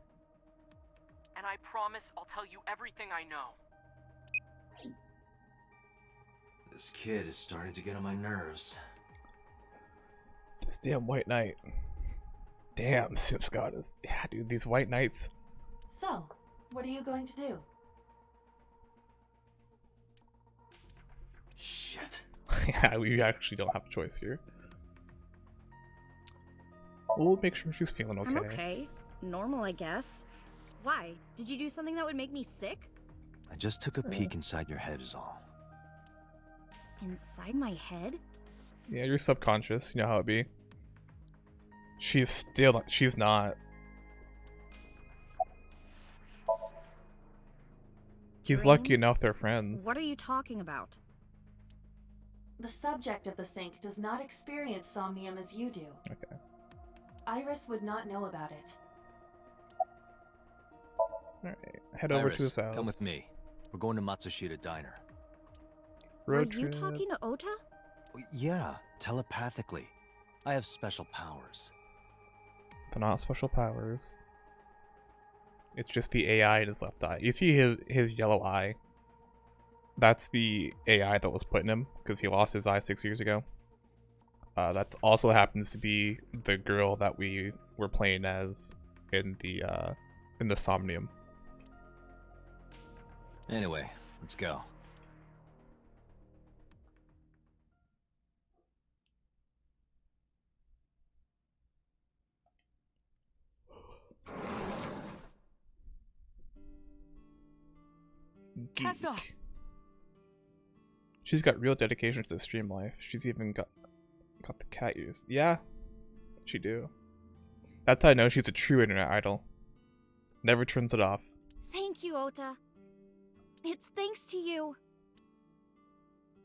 and I promise I'll tell you everything I know. This kid is starting to get on my nerves. This damn white knight. Damn, Sim Scott is. Yeah, dude, these white knights. So, what are you going to do? Shit. Yeah, we actually don't have a choice here. We'll make sure she's feeling okay. I'm okay. Normal, I guess. Why? Did you do something that would make me sick? I just took a peek inside your head is all. Inside my head? Yeah, you're subconscious. You know how it be. She's not. He's lucky Dream? enough they're friends. What are you talking about? The subject of the sync does not experience somnium as you do. Okay. Iris would not know about it. Alright. Head over to Iris, his house. come with me. We're going to Matsushita Diner. Road Were you trip. talking to Ota? Yeah, telepathically. I have special powers. They're not special powers. It's just the AI in his left eye. You see his yellow eye? That's the AI that was put in him because he lost his eye 6 years ago. That also happens to be the girl that we were playing as in the Somnium. Anyway, let's go. Tessa! Geek. She's got real dedication to the stream life. She's even got the cat ears. Yeah, she do. That's how I know she's a true internet idol. Never turns it off. Thank you, Ota. It's thanks to you.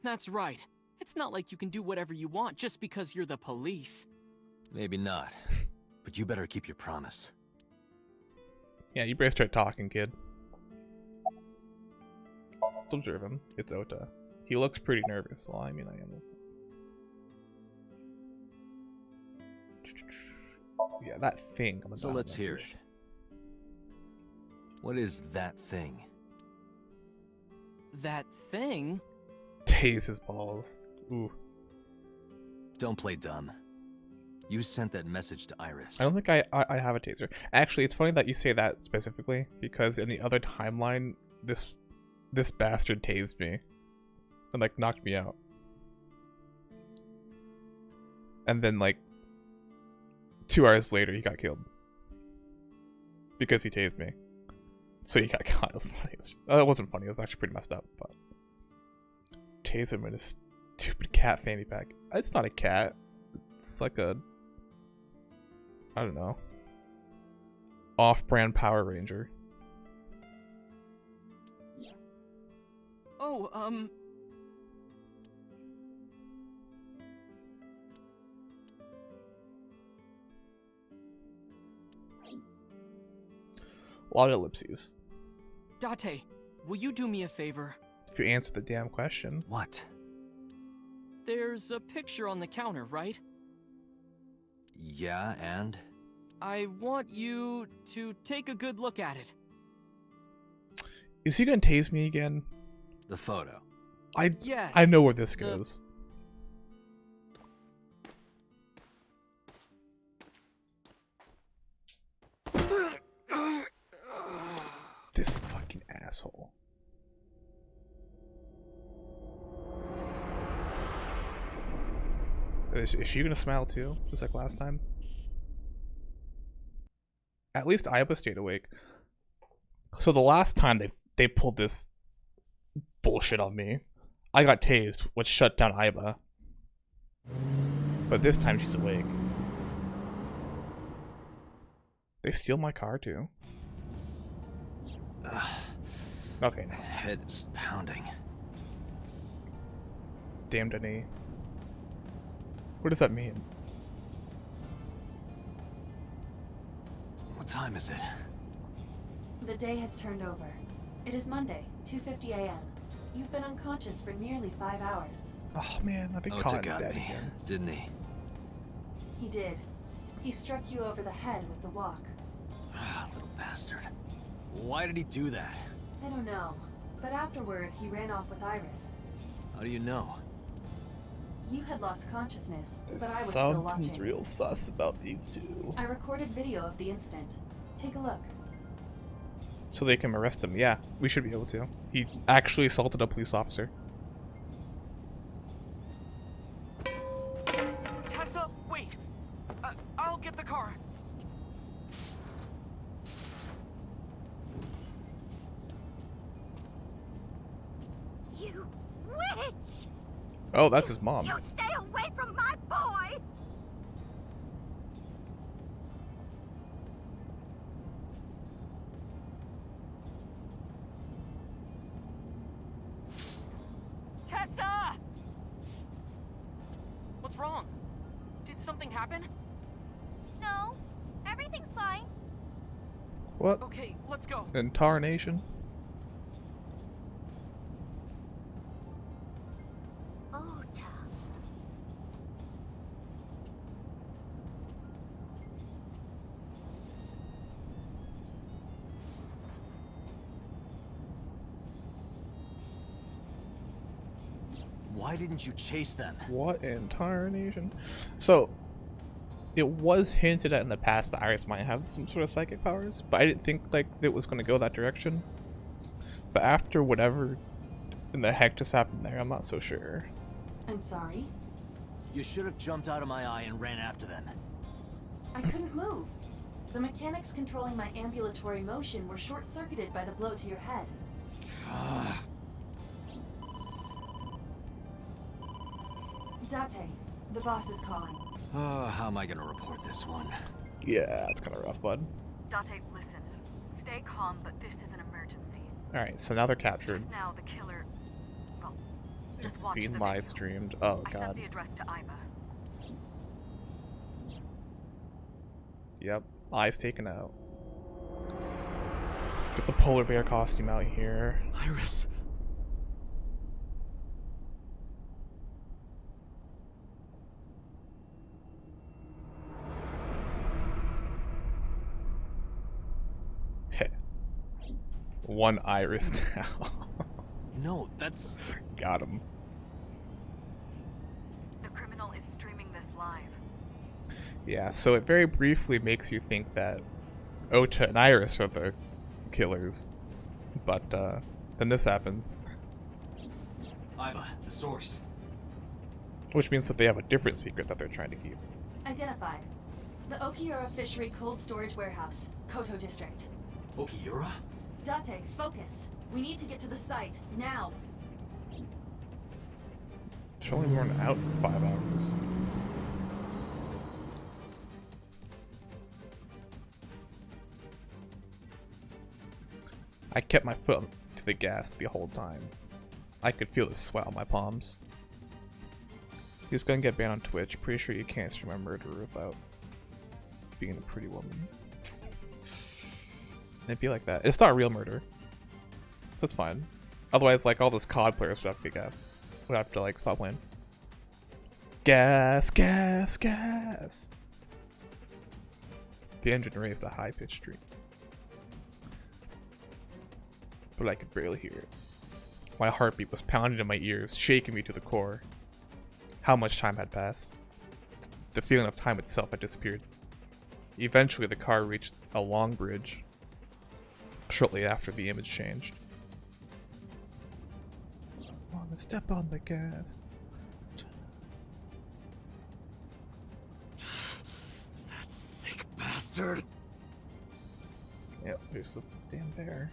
That's right. It's not like you can do whatever you want just because you're the police. Maybe not. But you better keep your promise. Yeah, you better start talking, kid. Let's observe him. It's Ota. He looks pretty nervous. Well, I mean, I am. Yeah, that thing on the So bottom let's hear it. message. What is that thing? That thing? Tase his balls. Ooh. Don't play dumb. You sent that message to Iris. I don't think I have a taser. Actually, it's funny that you say that specifically because in the other timeline, this bastard tased me and like knocked me out. And then like 2 hours later, he got killed because he tased me. So he got caught. It was funny. It wasn't funny. It was actually pretty messed up. But tase him in a stupid cat fanny pack. It's not a cat. It's like a, I don't know, off-brand Power Ranger. Oh, A lot of ellipses. Date, will you do me a favor? If you answer the damn question. What? There's a picture on the counter, right? Yeah, and? I want you to take a good look at it. Is he gonna tase me again? The photo. Yes. I know where this goes. This fucking asshole. Is she gonna smile too, just like last time? At least Aiba stayed awake. So the last time they pulled this bullshit on me, I got tased, which shut down Aiba. But this time she's awake. They steal my car too. Okay. Head is pounding. Damn Denny. What does that mean? What time is it? The day has turned over. It is Monday, 2:50 a.m. You've been unconscious for nearly 5 hours. Oh man, I've been Ota caught in got dead me, again. didn't he? He did. He struck you over the head with the walk. Little bastard. Why did he do that? I don't know, but afterward he ran off with Iris. How do you know? You had lost consciousness, but I was still Something's watching. real sus about these two. I recorded video of the incident. Take a look. So they can arrest him. Yeah, we should be able to. He actually assaulted a police officer. Tessa, wait! I'll get the car. You witch! Oh, that's his mom. You stay away from my boy! Tessa! What's wrong? Did something happen? No, everything's fine. What? Okay, let's go. Intarnation? Ota. Why didn't you chase them? What intarnation? So, it was hinted at in the past that Iris might have some sort of psychic powers, but I didn't think like it was going to go that direction. But after whatever in the heck just happened there, I'm not so sure. I'm sorry. You should have jumped out of my eye and ran after them. I couldn't move. The mechanics controlling my ambulatory motion were short-circuited by the blow to your head. Date, the boss is calling. Oh, how am I gonna report this one? Yeah, it's kind of rough, bud. Date, listen. Stay calm, but this is an emergency. Alright, so now they're captured. Just now, the killer... Well, just It's watch being the live video. streamed. Oh I sent god. the address to Iva. Yep, eyes taken out. Get the polar bear costume out here. Iris. Heh. One Iris now. No, that's... Got him. The criminal is streaming this live. Yeah, so it very briefly makes you think that Ota and Iris are the killers. But then this happens. Iva, the source. Which means that they have a different secret that they're trying to keep. Identified. The Okiura Fishery Cold Storage Warehouse, Koto District. Okiura? Date, focus. We need to get to the site, now. She's only been out for 5 hours. I kept my foot to the gas the whole time. I could feel the sweat on my palms. He's gonna get banned on Twitch. Pretty sure you can't stream a murderer without being a pretty woman. It'd be like that. It's not real murder, so it's fine. Otherwise, like all those COD players would have to like stop playing. Gas, gas, gas. The engine raised a high-pitched scream, but I could barely hear it. My heartbeat was pounding in my ears, shaking me to the core. How much time had passed? The feeling of time itself had disappeared. Eventually, the car reached a long bridge. Shortly after, the image changed. Wanna step on the gas. That sick bastard. Yep, there's the damn bear.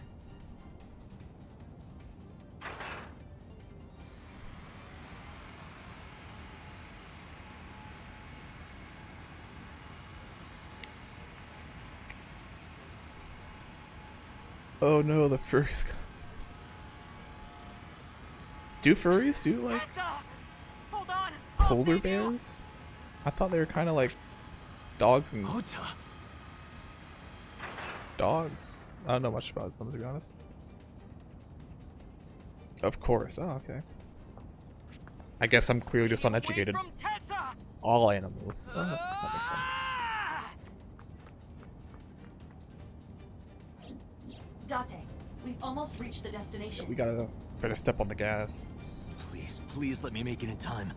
Oh no, the furries. Do furries do like Tessa! Hold on! polar I'll save you. bears? I thought they were kind of like dogs and Ota. dogs. I don't know much about them, to be honest. Of course. Oh, okay. I guess I'm clearly just Away uneducated. from Tessa! All animals. Oh, that makes sense. Date, we've almost reached the destination. We gotta better step on the gas. Please, please let me make it in time.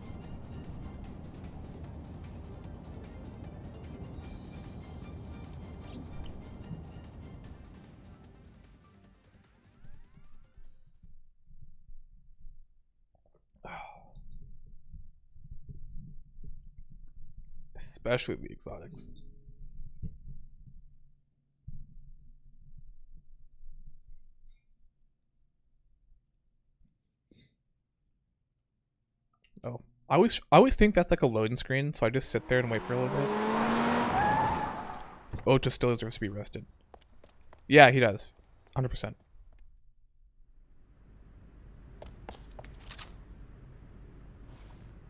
Especially the exotics. Oh, I always think that's like a loading screen, so I just sit there and wait for a little bit. Ota still deserves to be arrested. Yeah, he does. 100%.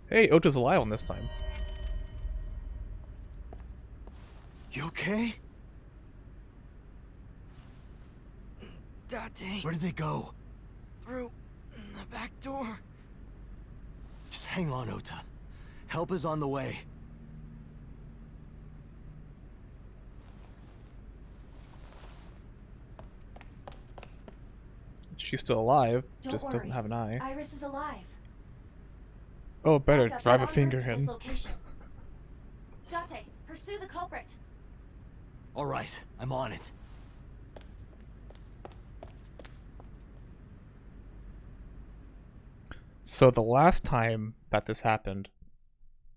Hey, Ota's alive on this time. You okay? Date, Where did they go? through the back door. Just hang on, Ota. Help is on the way. She's still alive, Don't just doesn't worry. have an eye. Iris is alive. Oh, better Backup drive a is en finger route to this in. location. Date, pursue the culprit. All right, I'm on it. So the last time that this happened,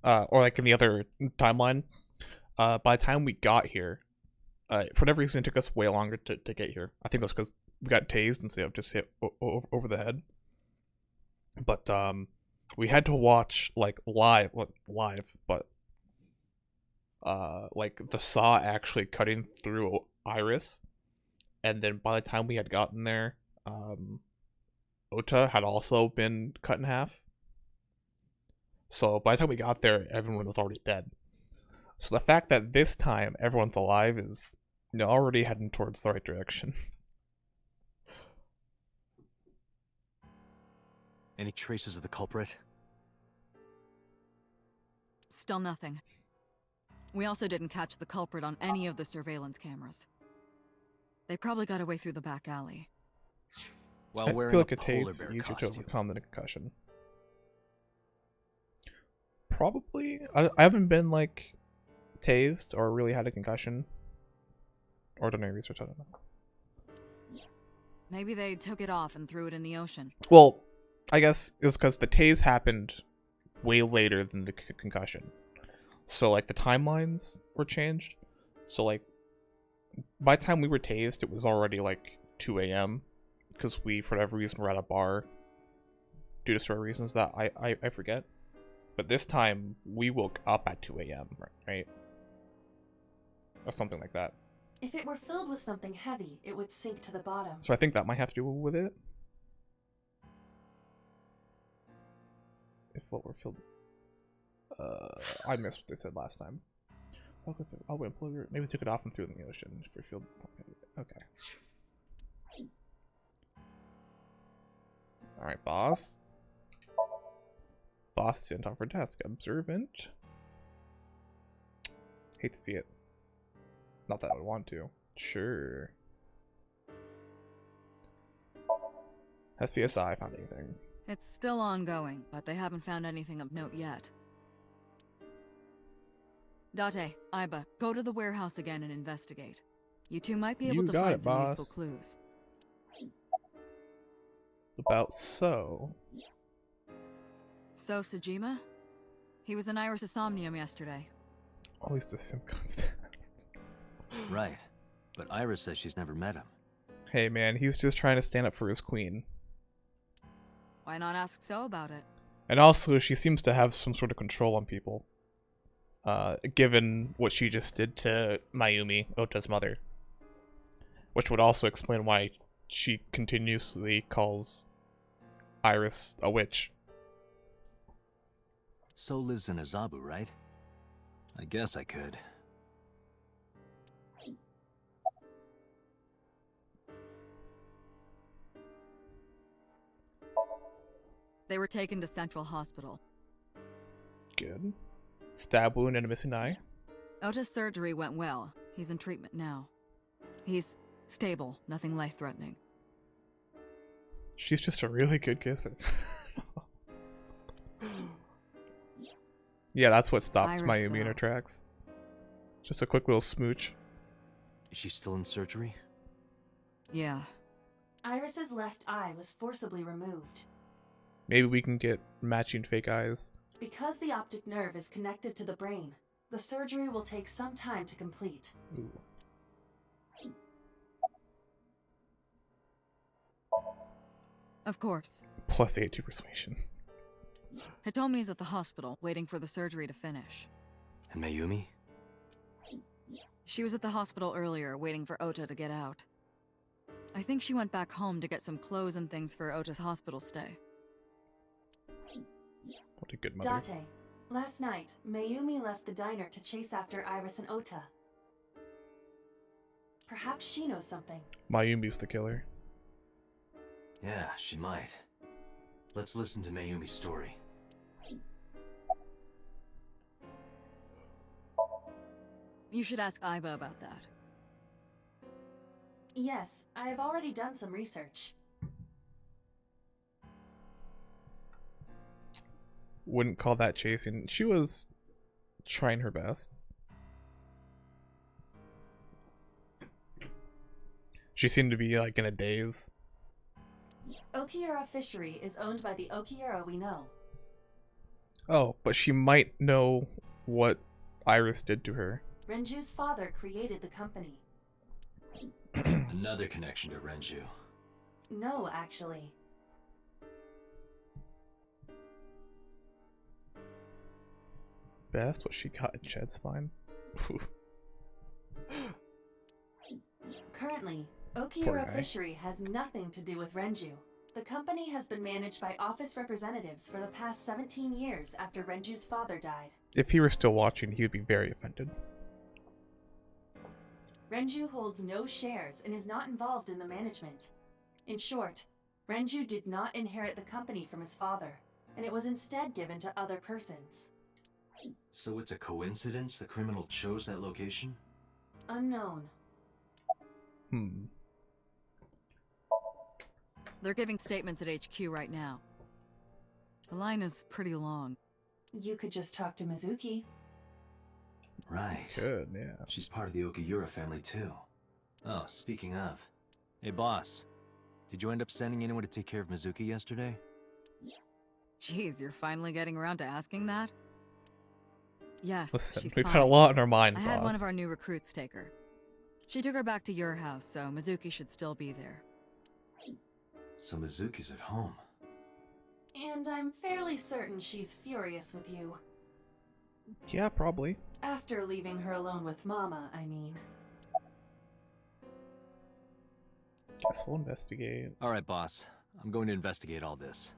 or like in the other timeline, by the time we got here, for whatever reason, it took us way longer to get here. I think it was because we got tased instead of just hit over the head. But we had to watch like live, but like the saw actually cutting through Iris, and then by the time we had gotten there, Ota had also been cut in half. So by the time we got there, everyone was already dead. So the fact that this time everyone's alive is, you know, already heading towards the right direction. Any traces of the culprit? Still nothing. We also didn't catch the culprit on any of the surveillance cameras. They probably got away through the back alley. While I wearing feel like a a polar tase bear is easier to costume. overcome than a concussion. Probably. I haven't been like tased or really had a concussion or done any research on it. Maybe they took it off and threw it in the ocean. Well, I guess it was because the tase happened way later than the concussion. So like the timelines were changed. So like by the time we were tased, it was already like 2 a.m. because we, for whatever reason, were at a bar due to story reasons that I forget. But this time we woke up at 2 a.m. right? Or something like that. If it were filled with something heavy, it would sink to the bottom. So I think that might have to do with it. If what were filled, I missed what they said last time. Maybe took it off and threw it in the ocean for filled. Okay. All right, boss. Boss is sent off for task. Observant. Hate to see it. Not that I would want to. Sure. Has CSI found anything? It's still ongoing, but they haven't found anything of note yet. Date, Iba, go to the warehouse again and investigate. You two might be able to find some useful clues. About so. So, Sejima? He was in Iris' Somnium yesterday. Always the sim constant. Right. But Iris says she's never met him. Hey man, he's just trying to stand up for his queen. Why not ask So about it? And also, she seems to have some sort of control on people. Given what she just did to Mayumi, Ota's mother. Which would also explain why she continuously calls Iris a witch. So lives in Azabu, right? I guess I could. They were taken to Central Hospital. Good. Stab wound and a missing eye. Ota's surgery went well. He's in treatment now. He's stable, nothing life-threatening. She's just a really good kisser. Yeah, that's what stopped Iris, Mayumi in her tracks. Just a quick little smooch. Is she still in surgery? Yeah. Iris's left eye was forcibly removed. Maybe we can get matching fake eyes. Because the optic nerve is connected to the brain, The surgery will take some time to complete. Ooh. Of course. +8 to persuasion. Hitomi's at the hospital, waiting for the surgery to finish. And Mayumi? She was at the hospital earlier, waiting for Ota to get out. I think she went back home to get some clothes and things for Ota's hospital stay. What a good mother. Date, last night, Mayumi left the diner to chase after Iris and Ota. Perhaps she knows something. Mayumi's the killer. Yeah, she might. Let's listen to Mayumi's story. You should ask Aiba about that. Yes, I have already done some research. Wouldn't call that chasing. She was trying her best. She seemed to be like in a daze. Okiura Fishery is owned by the Okiura we know. Oh, but she might know what Iris did to her. Renju's father created the company. Another connection to Renju. No, actually. Best what she got in Shed's spine. Currently, Poor Okiura guy. Fishery has nothing to do with Renju. The company has been managed by office representatives for the past 17 years after Renju's father died. If he were still watching, he would be very offended. Renju holds no shares and is not involved in the management. In short, Renju did not inherit the company from his father, and it was instead given to other persons. So it's a coincidence the criminal chose that location? Unknown. They're giving statements at HQ right now. The line is pretty long. You could just talk to Mizuki. Right. Good, yeah. She's part of the Okiura family too. Oh, speaking of. Hey boss, did you end up sending anyone to take care of Mizuki yesterday? Jeez, you're finally getting around to asking that? Yes, Listen, she's we've fine. had a lot on our mind, I boss. had one of our new recruits take her. She took her back to your house, so Mizuki should still be there. So Mizuki's at home. And I'm fairly certain she's furious with you. Yeah, probably. After leaving her alone with Mama, I mean. Guess we'll investigate. Alright boss, I'm going to investigate all this.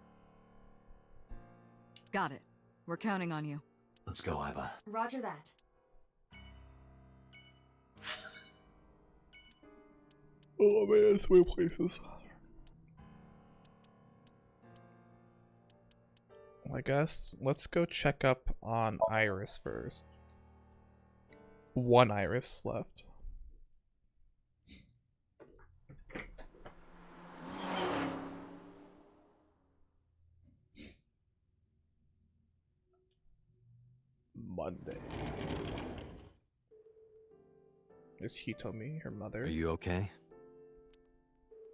Got it. We're counting on you. Let's go, Aiba. Roger that. Oh man, so many places. Well, I guess let's go check up on Iris first. One Iris left. Monday. Is Hitomi her mother? Are you okay?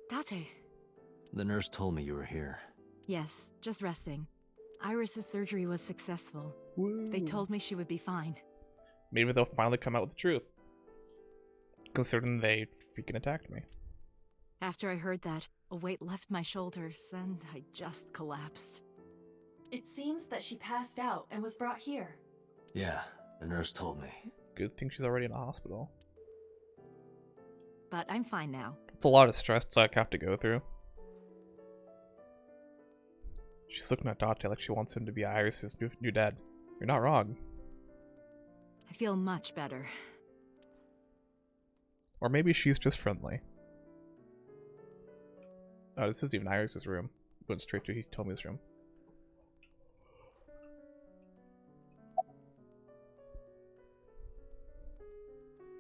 Date. The nurse told me you were here. Yes, just resting. Iris's surgery was successful. Woo. They told me she would be fine. Maybe they'll finally come out with the truth. Considering they freaking attacked me. After I heard that, a weight left my shoulders and I just collapsed. It seems that she passed out and was brought here. Yeah, the nurse told me. Good thing she's already in the hospital. But I'm fine now. It's a lot of stress to have to go through. She's looking at Date like she wants him to be Iris's new dad. You're not wrong. I feel much better. Or maybe she's just friendly. Oh, this isn't even Iris's room. Went straight to Hitomi's room.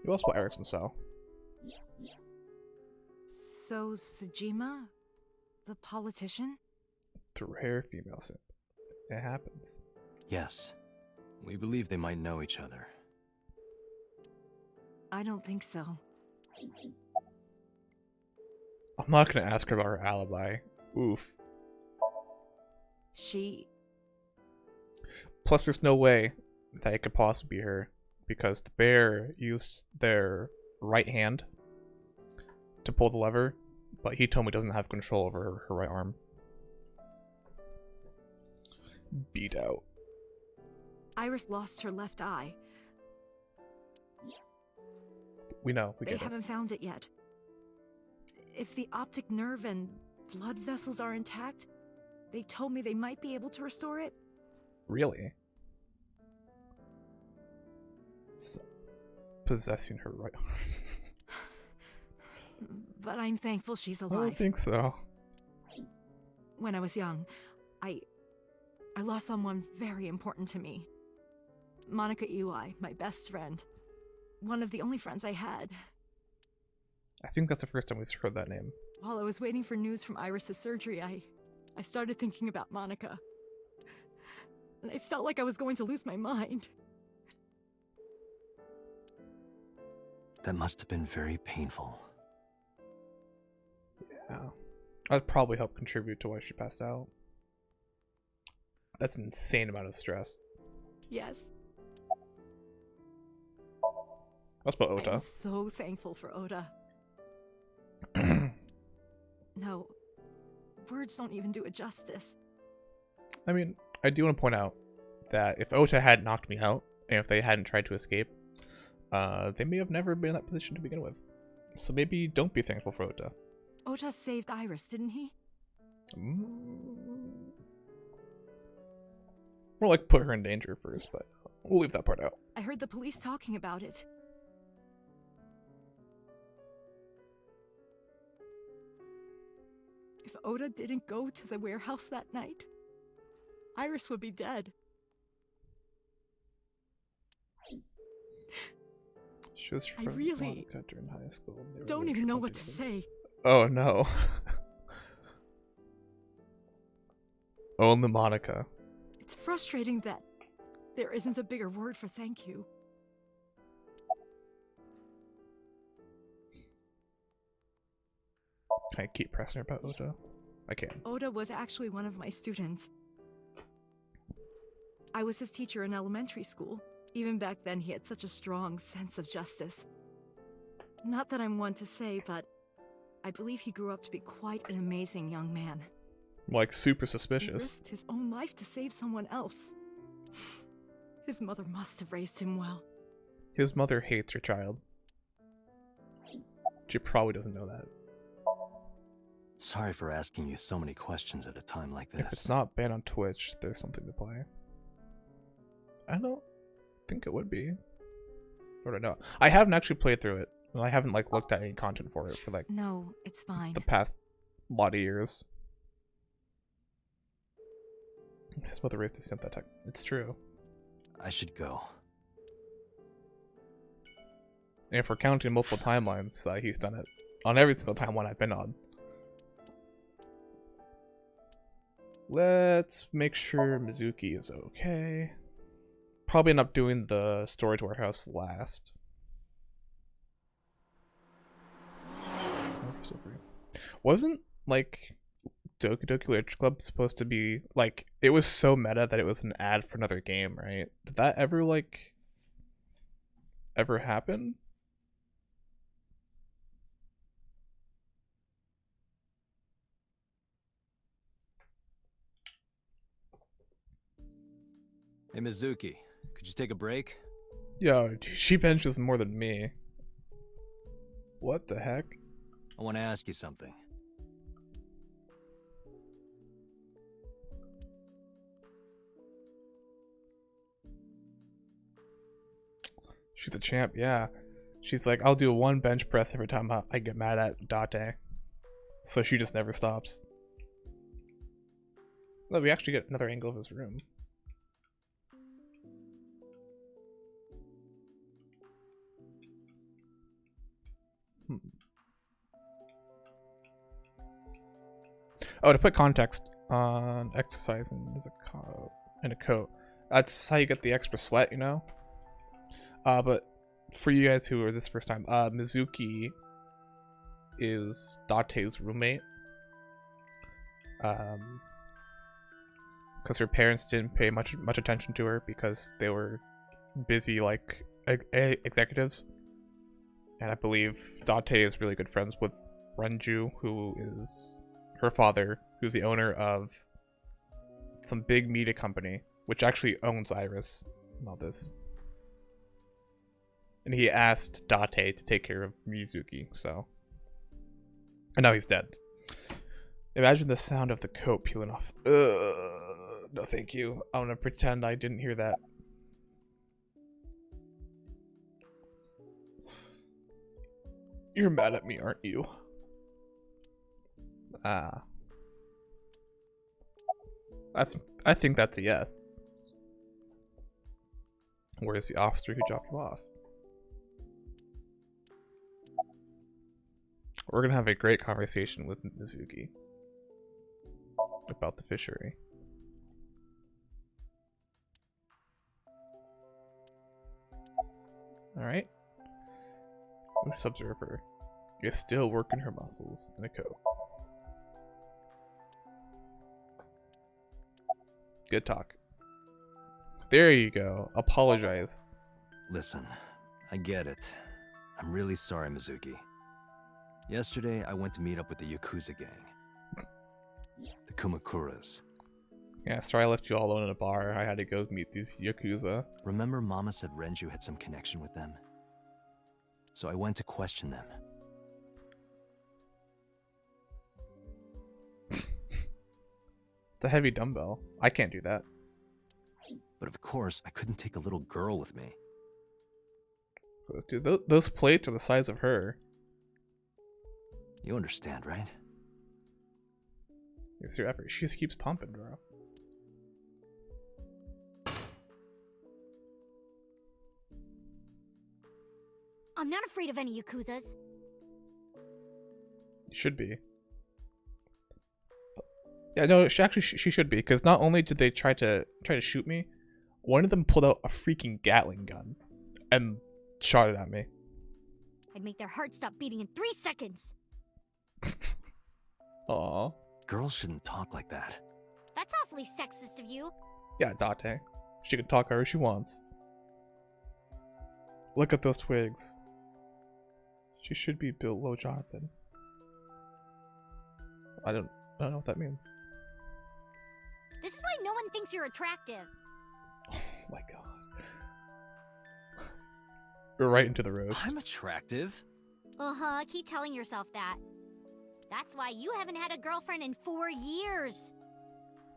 Who else will Iris and sell? So, Sejima? The politician? The rare female simp. It happens. Yes. We believe they might know each other. I don't think so. I'm not gonna ask her about her alibi. Oof. She... Plus, there's no way that it could possibly be her. because the bear used their right hand to pull the lever, but he told me he doesn't have control over her right arm. Beat out. Iris lost her left eye. We know. We They get it. haven't found it yet. If the optic nerve and blood vessels are intact, they told me they might be able to restore it. Really? Possessing her right arm. But I'm thankful she's I alive. don't think so. When I was young, I lost someone very important to me. Monica Iwai, my best friend. One of the only friends I had. I think that's the first time we've heard that name. While I was waiting for news from Iris's surgery, I started thinking about Monica. And I felt like I was going to lose my mind. That must have been very painful. Yeah. That probably helped contribute to why she passed out. That's an insane amount of stress. Yes. Let's put Ota. I'm so thankful for Oda. No, words don't even do it justice. I mean, I do want to point out that if Ota had knocked me out, and if they hadn't tried to escape, they may have never been in that position to begin with. So maybe don't be thankful for Ota. Ota saved Iris, didn't he? More like put her in danger first, but we'll leave that part out. I heard the police talking about it. If Oda didn't go to the warehouse that night, Iris would be dead. She was I friends with really Monica during high school. They were don't really even know trouble what to together. say. Oh no. Only Monica. It's frustrating that there isn't a bigger word for thank you. Can I keep pressing her about Ota? I can. Oda was actually one of my students. I was his teacher in elementary school. Even back then, he had such a strong sense of justice. Not that I'm one to say, but I believe he grew up to be quite an amazing young man. Like, super He suspicious. risked his own life to save someone else. His mother must have raised him well. His mother hates her child. She probably doesn't know that. Sorry for asking you so many questions at a time like this. If it's not banned on Twitch, there's something to play. I don't think it would be. Or I know. I haven't actually played through it. I haven't like looked at any content for it for like No, it's fine. the past lot of years. His mother raised a sympathetic. It's true. I should go. And if we're counting multiple timelines, he's done it on every single timeline I've been on. Let's make sure Mizuki is okay. Probably end up doing the storage warehouse last. Still free. Wasn't like Doki Doki Literature Club supposed to be like, it was so meta that it was an ad for another game, right? Did that ever like ever happen? Hey, Mizuki, could you take a break? Yo, she benches more than me. What the heck? I want to ask you something. She's a champ, yeah. She's like, I'll do one bench press every time I get mad at Date. So she just never stops. No, we actually get another angle of his room. Oh, to put context on exercising, there's a coat and a coat. That's how you get the extra sweat, you know? But for you guys who are this first time, Mizuki is Date's roommate. Because her parents didn't pay much attention to her because they were busy like executives. And I believe Date is really good friends with Renju, who is her father, who's the owner of some big media company, which actually owns Iris. All this. And he asked Date to take care of Mizuki, so. And now he's dead. Imagine the sound of the coat peeling off. No thank you. I'm gonna pretend I didn't hear that. You're mad at me, aren't you? I think that's a yes. Where's the officer who dropped you off? We're gonna have a great conversation with Mizuki about the fishery. Alright. Let's observe her. Is still working her muscles in a coat. Good talk. There you go. Apologize. Listen, I get it. I'm really sorry, Mizuki. Yesterday, I went to meet up with the Yakuza gang. The Kumakuras. Yeah, sorry I left you all alone in a bar. I had to go meet these Yakuza. Remember Mama said Renju had some connection with them? So I went to question them. It's a heavy dumbbell. I can't do that. But of course, I couldn't take a little girl with me. Dude, those plates are the size of her. You understand, right? It's your effort. She just keeps pumping, bro. I'm not afraid of any Yakuzas. You should be. Yeah, no, she should be, because not only did they try to shoot me, one of them pulled out a freaking Gatling gun and shot it at me. I'd make their heart stop beating in 3 seconds. Aww. Girls shouldn't talk like that. That's awfully sexist of you. Yeah, Date. She can talk however she wants. Look at those twigs. She should be below Jonathan. I don't know what that means. This is why no one thinks you're attractive. Oh my god. We're right into the roast. I'm attractive. Uh-huh, keep telling yourself that. That's why you haven't had a girlfriend in 4 years.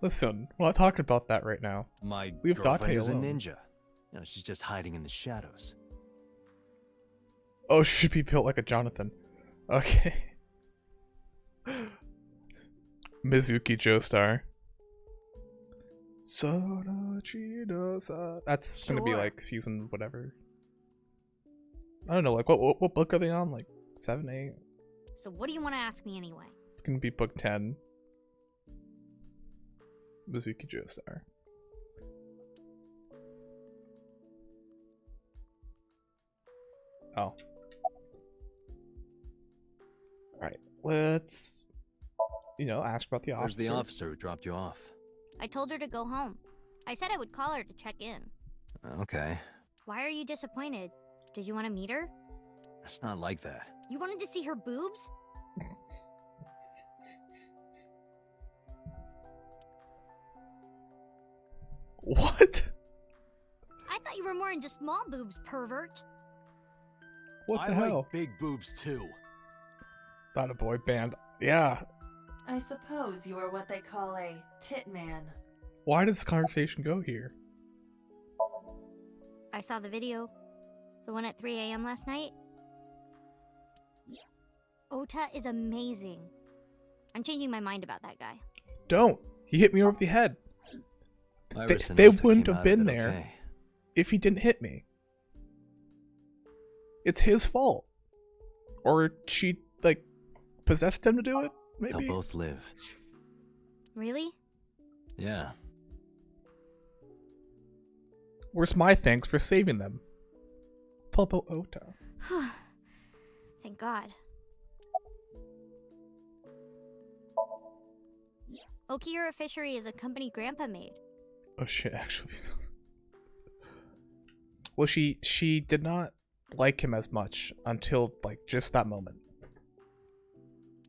Listen, we're not talking about that right now. My Leave girlfriend Date is a alone. ninja. You know, she's just hiding in the shadows. Oh, she should be built like a Jonathan. Okay. Mizuki Joestar. That's gonna be Sure. like season whatever. I don't know, like what book are they on? Like 7, 8? So what do you want to ask me anyway? It's gonna be book 10. Mizuki Joestar. Oh. Alright, let's ask about the Where's officer. the officer who dropped you off? I told her to go home. I said I would call her to check in. Okay. Why are you disappointed? Did you want to meet her? It's not like that. You wanted to see her boobs? What? I thought you were more into small boobs, pervert. What the I hell? like big boobs too. Not a boy band. Yeah. I suppose you are what they call a tit man. Why does this conversation go here? I saw the video. The one at 3 a.m. last night. Ota is amazing. I'm changing my mind about that guy. Don't. He hit me over the head. Iris and They Ota wouldn't came have out of been it there okay. if he didn't hit me. It's his fault. Or she, possessed him to do it? They'll Maybe? both live. Really? Yeah. Where's my thanks for saving them? It's all about Ota. Thank God. Okiura Fishery is a company Grandpa made. Oh shit, actually. Well, she did not like him as much until like just that moment.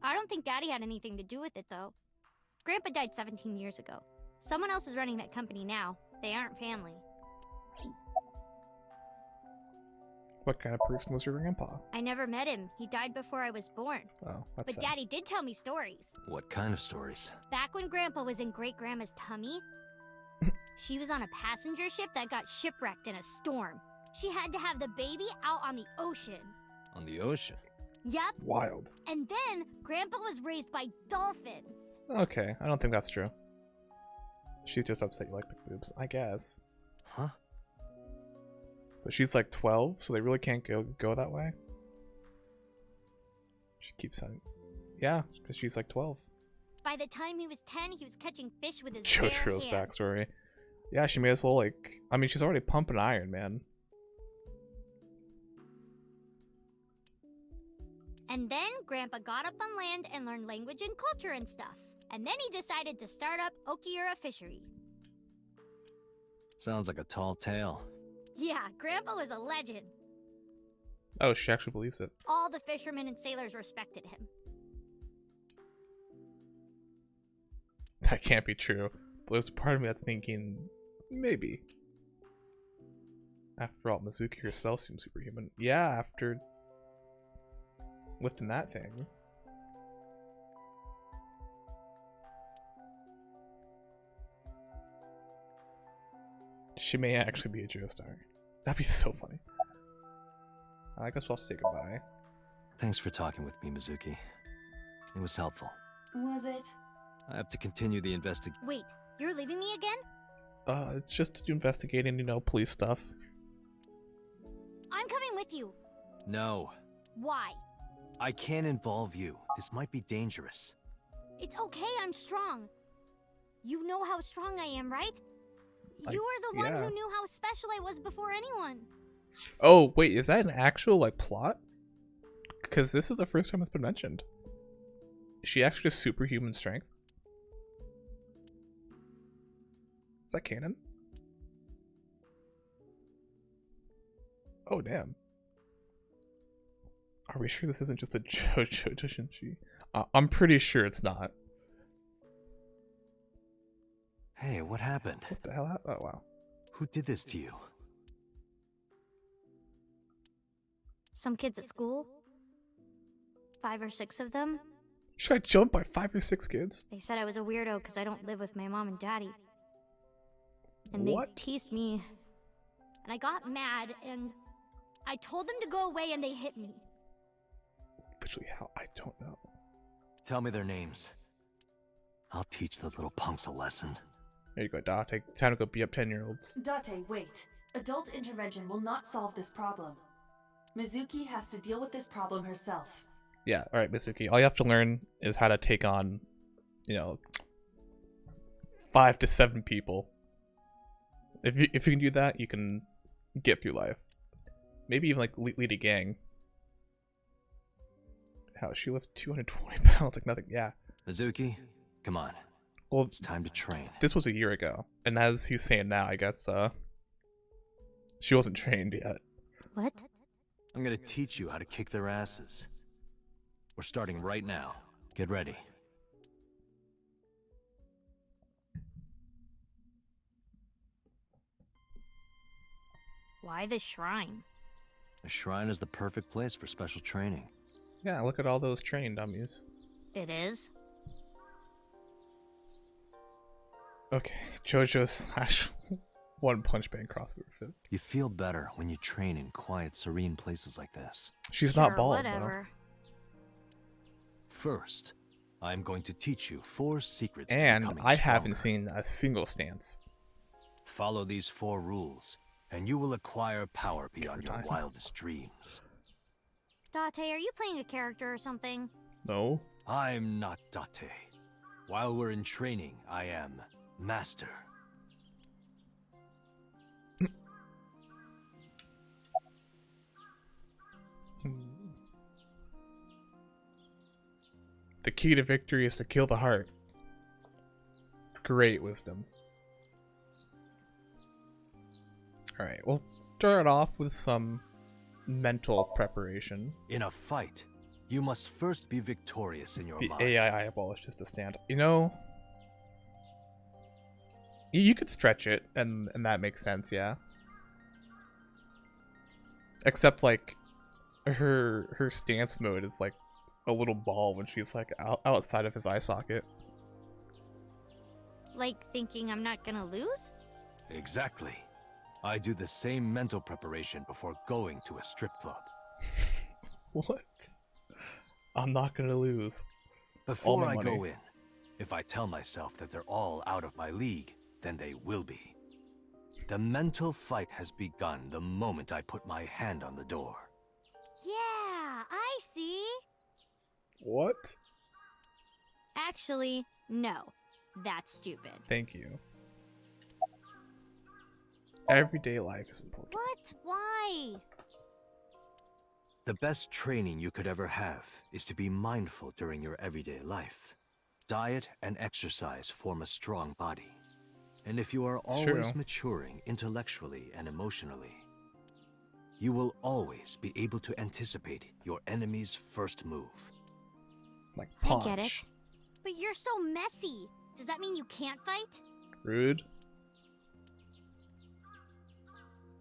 I don't think Daddy had anything to do with it, though. Grandpa died 17 years ago. Someone else is running that company now. They aren't family. What kind of person was your grandpa? I never met him. He died before I was born. Oh, that's But sad. Daddy did tell me stories. What kind of stories? Back when Grandpa was in Great-Grandma's tummy, she was on a passenger ship that got shipwrecked in a storm. She had to have the baby out on the ocean. On the ocean? Yep. Wild. And then Grandpa was raised by dolphins. Okay, I don't think that's true. She's just upset you like big boobs, I guess. Huh? But she's like 12, so they really can't go that way. She keeps saying, yeah, because she's like 12. By the time he was 10, he was catching fish with his Joestar's bare hand. backstory. Yeah, she may as well like. I mean, she's already pumping iron, man. And then Grandpa got up on land and learned language and culture and stuff. And then he decided to start up Okiura Fishery. Sounds like a tall tale. Yeah, Grandpa was a legend. Oh, she actually believes it. All the fishermen and sailors respected him. That can't be true. But there's a part of me that's thinking, maybe. After all, Mizuki herself seems superhuman. Yeah, after lifting that thing. She may actually be a Joestar. That'd be so funny. I guess we'll say goodbye. Thanks for talking with me, Mizuki. It was helpful. Was it? I have to continue the investigation. Wait, you're leaving me again? It's just to do investigating, you know, police stuff. I'm coming with you. No, Why? I can't involve you. This might be dangerous. It's okay, I'm strong. You know how strong I am, right? You were the one yeah. who knew how special I was before anyone. Oh, wait, is that an actual, like, plot? Because this is the first time it's been mentioned. Is she actually just superhuman strength? Is that canon? Oh, damn. Are we sure this isn't just a JoJo Doshinshi? I'm pretty sure it's not. Hey, what happened? What the hell happened? Oh, wow. Who did this to you? Some kids at school. 5 or 6 of them. She got jumped by 5 or 6 kids? They said I was a weirdo because I don't live with my mom and daddy. And What? they teased me. And I got mad and I told them to go away and they hit me. Literally how? I don't know. Tell me their names. I'll teach the little punks a lesson. There you go, Date. Time to go beat up 10-year-olds. Date, wait. Adult intervention will not solve this problem. Mizuki has to deal with this problem herself. Yeah, alright, Mizuki. All you have to learn is how to take on, you know, 5 to 7 people. If you can do that, you can get through life. Maybe even, like, lead a gang. How, she lifts 220 pounds like nothing. Yeah. Mizuki, come on. Well, It's time to train. this was a year ago. And as he's saying now, I guess, she wasn't trained yet. What? I'm gonna teach you how to kick their asses. We're starting right now. Get ready. Why the shrine? The shrine is the perfect place for special training. Yeah, look at all those training dummies. It is? Okay, JoJo slash One Punch Man crossover fit. You feel better when you train in quiet, serene places like this. She's Sure, not bald, whatever. First, I'm going to teach you 4 secrets though. to And becoming I haven't stronger. seen a single stance. Follow these 4 rules, and you will acquire power beyond your time. wildest dreams. Date, are you playing a character or something? No? I'm not Date. While we're in training, I am Master. The key to victory is to kill the heart. Great wisdom. Alright, we'll start off with some mental preparation. In a fight, you must first be victorious in your The mind. AI eyeball is just a stand. You know, you could stretch it, and that makes sense, yeah. Except, like, her stance mode is like a little ball when she's like outside of his eye socket. Like thinking I'm not gonna lose? Exactly. I do the same mental preparation before going to a strip club. What? I'm not gonna lose. Before my I go money. in, if I tell myself that they're all out of my league, then they will be. The mental fight has begun the moment I put my hand on the door. Yeah, I see. What? Actually, no. That's stupid. Thank you. Everyday life is important. What? Why? The best training you could ever have is to be mindful during your everyday life. Diet and exercise form a strong body. And if you are always true. maturing intellectually and emotionally, you will always be able to anticipate your enemy's first move. Like punch. I get it. But you're so messy. Does that mean you can't fight? Rude.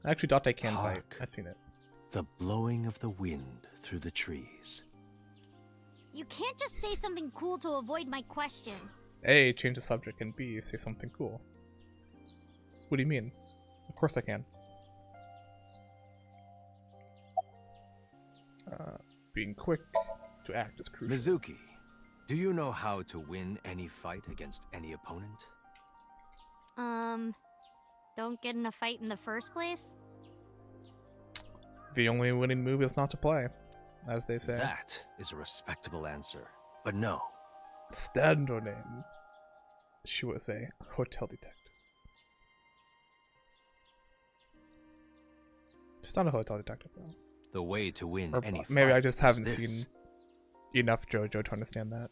Actually, Date can fight. Hark. I've seen it. The blowing of the wind through the trees. You can't just say something cool to avoid my question. A, change the subject, and B, say something cool. What do you mean? Of course I can. Being quick to act is crucial. Mizuki, do you know how to win any fight against any opponent? Don't get in a fight in the first place? The only winning move is not to play, as they say. That is a respectable answer. But no, Stand your name. She was a hotel detective. She's not a hotel detective, though. the way to win Or any fight maybe I just is haven't this. seen enough JoJo to understand that.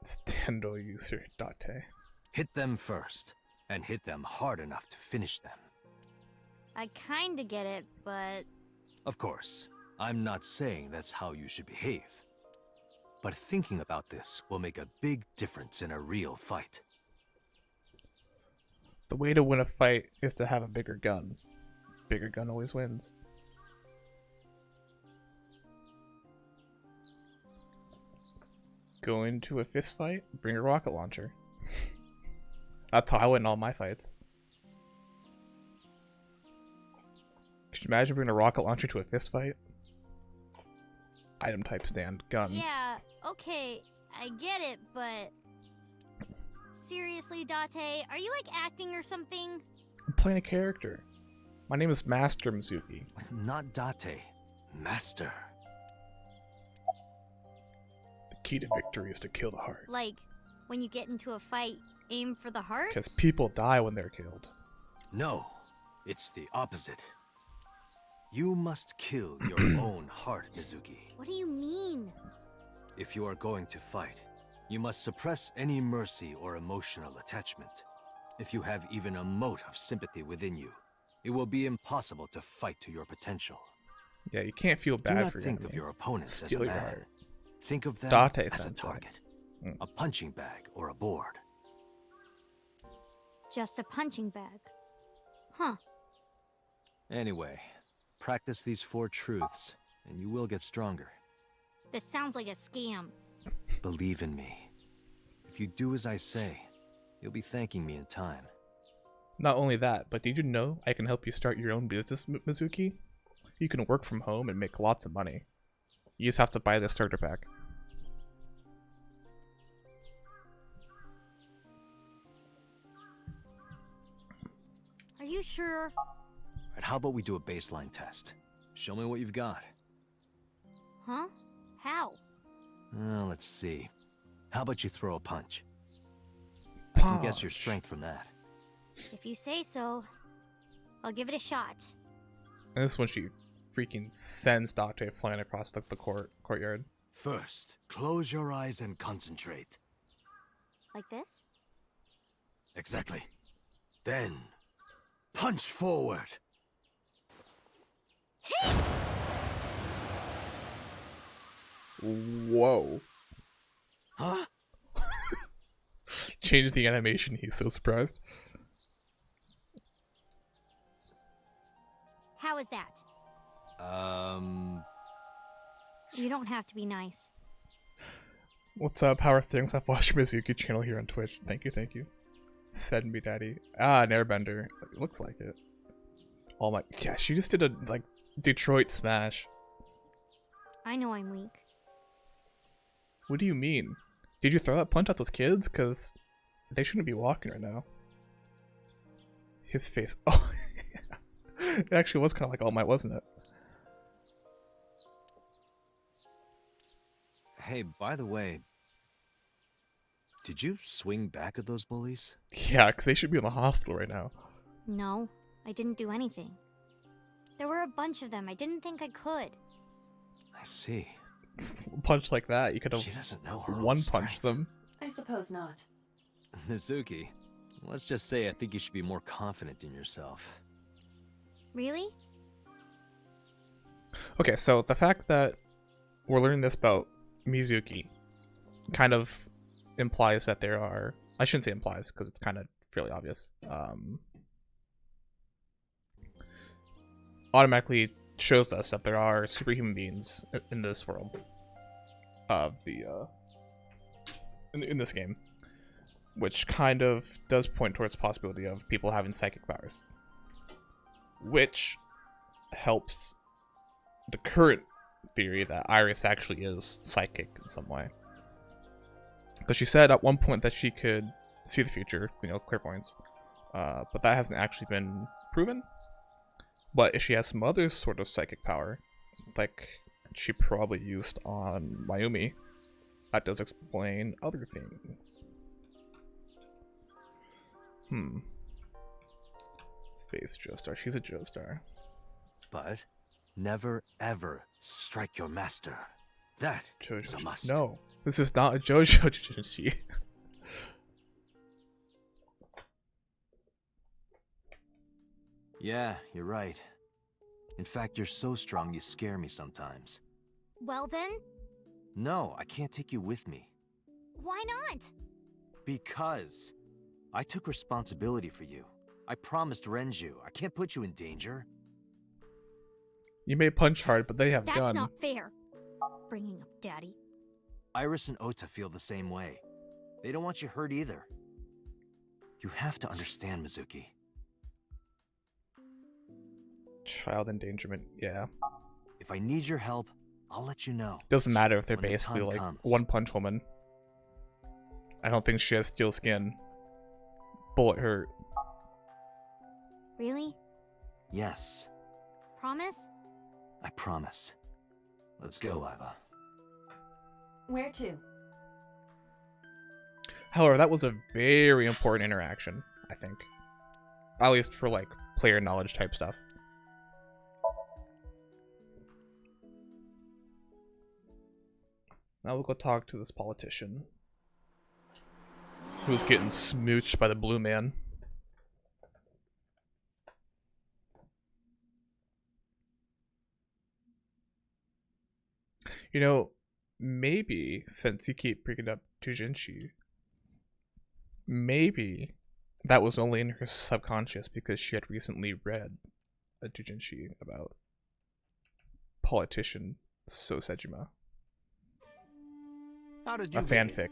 Stendo user Date. Hit them first, and hit them hard enough to finish them. I kinda get it, but... Of course, I'm not saying that's how you should behave. But thinking about this will make a big difference in a real fight. The way to win a fight is to have a bigger gun. Bigger gun always wins. Go into a fist fight, bring a rocket launcher. That's how I win all my fights. Could you imagine bringing a rocket launcher to a fist fight? Item type stand, gun. Yeah, okay, I get it, but... Seriously, Date, are you like acting or something? I'm playing a character. My name is Master Mizuki. Not Date, Master. The key to victory is to kill the heart. Like, when you get into a fight, aim for the heart? Because people die when they're killed. No, it's the opposite. You must kill your own heart, Mizuki. What do you mean? If you are going to fight, you must suppress any mercy or emotional attachment. If you have even a mote of sympathy within you, it will be impossible to fight to your potential. Yeah, you can't feel Do bad not for your think enemy. of your opponents Steal as a your man. heart. Think of them Date as a sensei. target, Mm. a punching bag or a board. Just a punching bag. Huh. Anyway, practice these 4 truths, and you will get stronger. This sounds like a scam. Believe in me. If you do as I say, you'll be thanking me in time. Not only that, but did you know I can help you start your own business, Mizuki? You can work from home and make lots of money. You just have to buy the starter pack. Are you sure? Alright, how about we do a baseline test? Show me what you've got. Huh? How? Let's see. How about you throw a punch? I can guess your Punch. strength from that. If you say so, I'll give it a shot. And this is when she freaking sends Date flying across the courtyard. First, close your eyes and concentrate. Like this? Exactly. Then, punch forward. Whoa. Huh? Change the animation, he's so surprised. How is that? You don't have to be nice. What's up, Power Things? I've watched Mizuki channel here on Twitch. Thank you, thank you. Send me daddy. Ah, an airbender. It looks like it. Oh my, yeah, she just did a, like, Detroit smash. I know I'm weak. What do you mean? Did you throw that punch at those kids? Because they shouldn't be walking right now. His face. Oh, it actually was kind of like All Might, wasn't it? Hey, by the way, did you swing back at those bullies? Yeah, because they should be in the hospital right now. No, I didn't do anything. There were a bunch of them. I didn't think I could. I see. A punch like that, you could She doesn't know her have own one punch strength. them. I suppose not. Mizuki, let's just say I think you should be more confident in yourself. Really? Okay, so the fact that we're learning this about Mizuki kind of implies that there are, I shouldn't say implies because it's kind of fairly obvious, automatically shows us that there are superhuman beings in this world of the in this game, which kind of does point towards the possibility of people having psychic powers, which helps the current theory that Iris actually is psychic in some way. Because she said at one point that she could see the future, you know, clairvoyance, but that hasn't actually been proven. But if she has some other sort of psychic power, like she probably used on Mayumi, that does explain other things. Face Joestar. She's a Joestar. But never ever strike your master. That is a must. No, this is not a JoJo Jinshi. Yeah, you're right. In fact, you're so strong you scare me sometimes. Well then, No, I can't take you with me. why not? Because I took responsibility for you. I promised Renju. I can't put you in danger. You may punch hard, but they have That's gun. not fair. Bringing up Daddy. Iris and Ota feel the same way. They don't want you hurt either. You have to understand, Mizuki. Child endangerment, yeah. If I need your help, I'll let you know. Doesn't matter if they're When the basically time like comes. One Punch Woman. I don't think she has steel skin. Bullet hurt. Really? Yes, Promise? I promise. Let's go, Iva. Where to? However, that was a very important interaction, I think. At least for like player knowledge type stuff. Now we'll go talk to this politician who's getting smooched by the blue man. You know, maybe since you keep bringing up Tujinshi, maybe that was only in her subconscious because she had recently read a Tujinshi about politician Sosejima. How did you A get fanfic.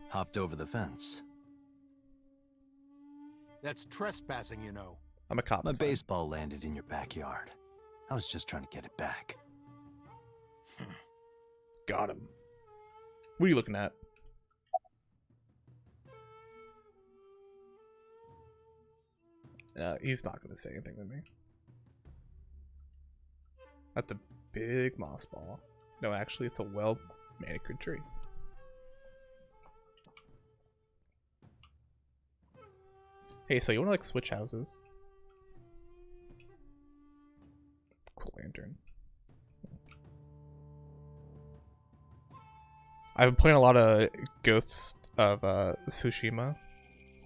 Hopped over the fence. That's trespassing, you know. I'm a cop. My it's fine. baseball landed in your backyard. I was just trying to get it back. Got him. What are you looking at? He's not going to say anything to me. That's a big moss ball. No, actually, it's a well manicured tree. Hey, so you want to like switch houses? Cool lantern. I've been playing a lot of Ghosts of Tsushima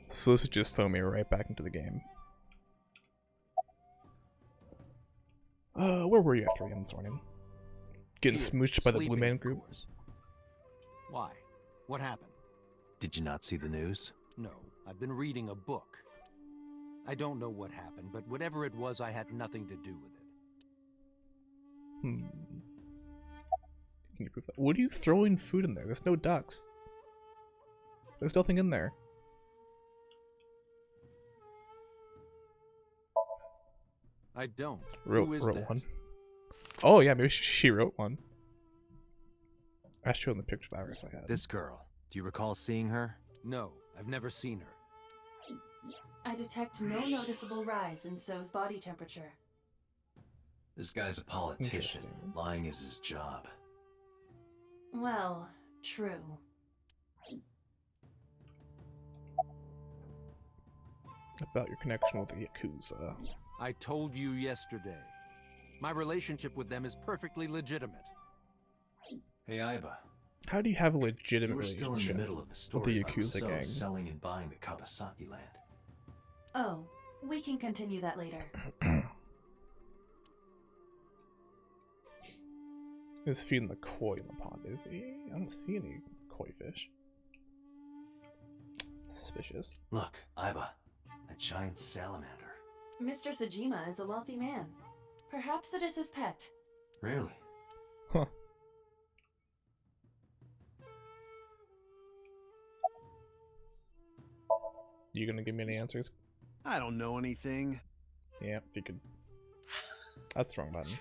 So this is just throwing me right back into the game. Where were you at 3 a.m. this morning? Getting Here, smooched by the Blue sleeping, Man of Group? course. Why? What happened? Did you not see the news? No, I've been reading a book. I don't know what happened, but whatever it was, I had nothing to do with it. Hmm. Can you prove that? What are you throwing food in there? There's no ducks. There's nothing in there. I don't. Wrote Who is that? one. Oh yeah, maybe she wrote one. I showed him the picture of Iris I had. This girl. Do you recall seeing her? No, I've never seen her. I detect no noticeable rise in So's body temperature. This guy's a politician. Interesting. Lying is his job. Well, true. About your connection with the Yakuza. I told you yesterday. My relationship with them is perfectly legitimate. Hey, Aiba. How do you have a legitimate You were still in the relationship middle of the with story the about Yakuza So gang? selling and buying the Kawasaki land. Oh, we can continue that later. He's feeding the koi in the pond, is he? I don't see any koi fish. Suspicious. Look, Aiba. A giant salamander. Mr. Sajima is a wealthy man. Perhaps it is his pet. Really? Huh. You gonna give me any answers? I don't know anything. Yeah, if you could. That's the wrong button.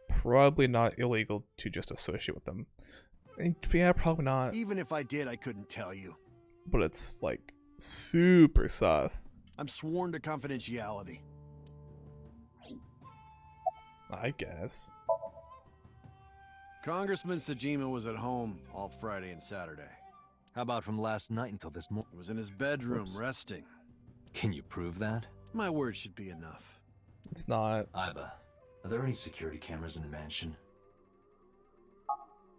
Probably not illegal to just associate with them. Yeah, probably not. Even if I did, I couldn't tell you. But it's like super sus. I'm sworn to confidentiality. I guess. Congressman Sajima was at home all Friday and Saturday. How about from last night until this morning? He was in his bedroom Oops. resting. Can you prove that? My word should be enough. It's not. Aiba, are there any security cameras in the mansion?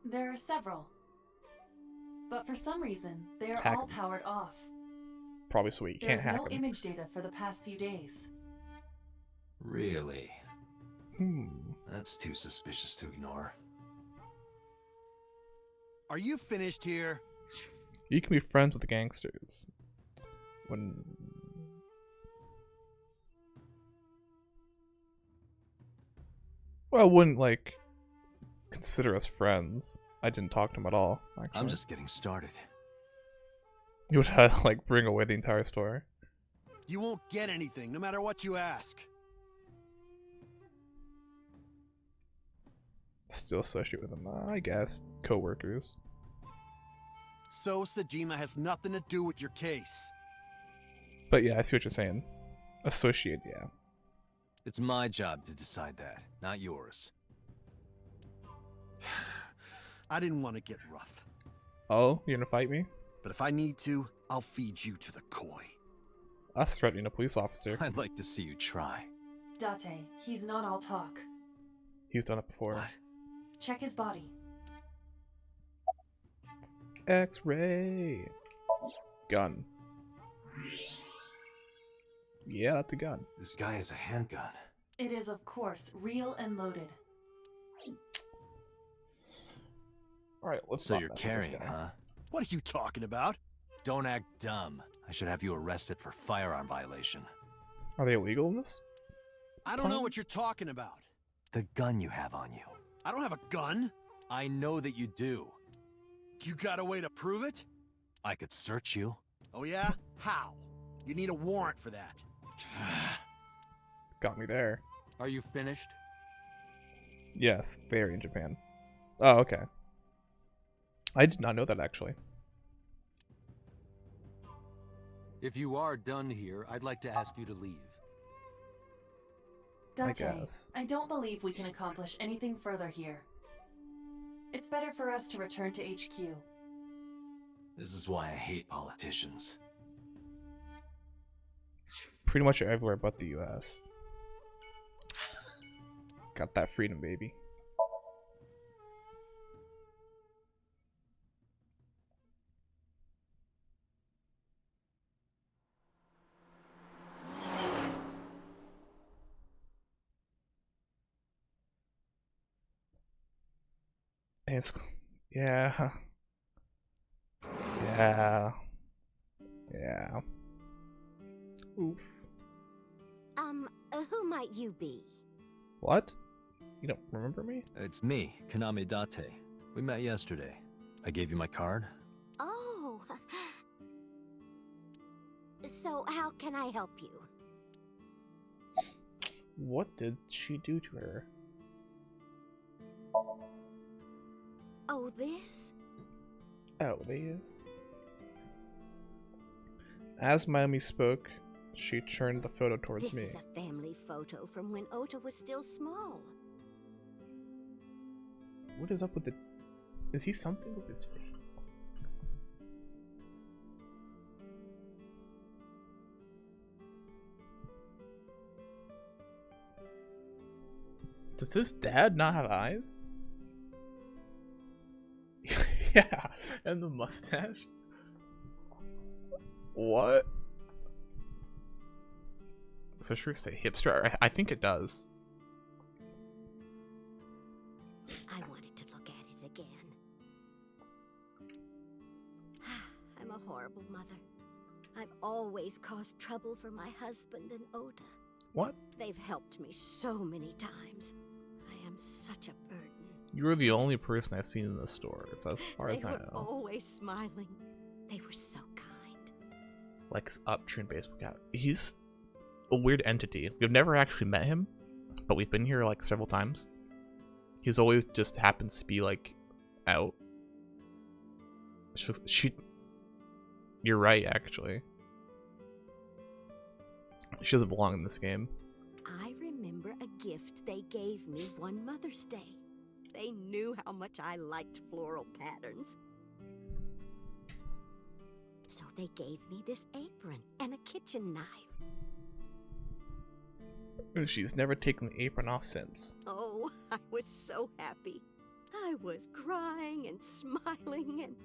There are several. But for some reason, they are Hack all 'em. powered off. Probably so you can't There's hack no them. image data for the past few days. Really? Hmm. That's too suspicious to ignore. Are you finished here? You can be friends with the gangsters. When. Well, I wouldn't, like, consider us friends. I didn't talk to him at all, actually. I'm just getting started. You would have to, like, bring away the entire store. You won't get anything, no matter what you ask. Still associate with them, I guess. Co-workers. So Sajima has nothing to do with your case. But yeah, I see what you're saying. Associate, yeah. It's my job to decide that, not yours. I didn't want to get rough. Oh, you're gonna fight me? But if I need to, I'll feed you to the koi. Us threatening a police officer. I'd like to see you try. Date, he's not all talk. He's done it before. What? Check his body. X-ray. Gun. Yeah, that's a gun. This guy has a handgun. It is, of course, real and loaded. Alright, let's So not you're mess with this carrying, guy. huh? What are you talking about? Don't act dumb. I should have you arrested for firearm violation. Are they illegal in this? I don't know Time? what you're talking about. The gun you have on you. I don't have a gun. I know that you do. You got a way to prove it? I could search you. Oh yeah? How? You need a warrant for that. Got me there. Are you finished? Yes, very in Japan. Oh, okay. I did not know that, actually. If you are done here, I'd like to ask you to leave. Date, guess. I don't believe we can accomplish anything further here. It's better for us to return to HQ. This is why I hate politicians. Pretty much everywhere but the US. Got that freedom, baby. It's yeah. Yeah. Yeah. Oof. Who might you be? What? You don't remember me? It's me, Kaname Date. We met yesterday. I gave you my card. Oh. So how can I help you? What did she do to her? Oh, this? Oh, this. As Mayumi spoke, she turned the photo towards This me. is a family photo from when Ota was still small. What is up with the... Is he something with his face? Does this dad not have eyes? Yeah, and the mustache. What? Does it sure say hipster? I think it does. I wanted to look at it again. I'm a horrible mother. I've always caused trouble for my husband and Ota. What? They've helped me so many times. I am such a burden. You're the only person I've seen in the store, so as far as They I were know. always smiling. They were so kind. Like Uptrend baseball cat. He's a weird entity. We've never actually met him, but we've been here like several times. He's always just happens to be like out. You're right, actually. She doesn't belong in this game. I remember a gift they gave me one Mother's Day. They knew how much I liked floral patterns. So they gave me this apron and a kitchen knife. She's never taken the apron off since. Oh, I was so happy. I was crying and smiling, and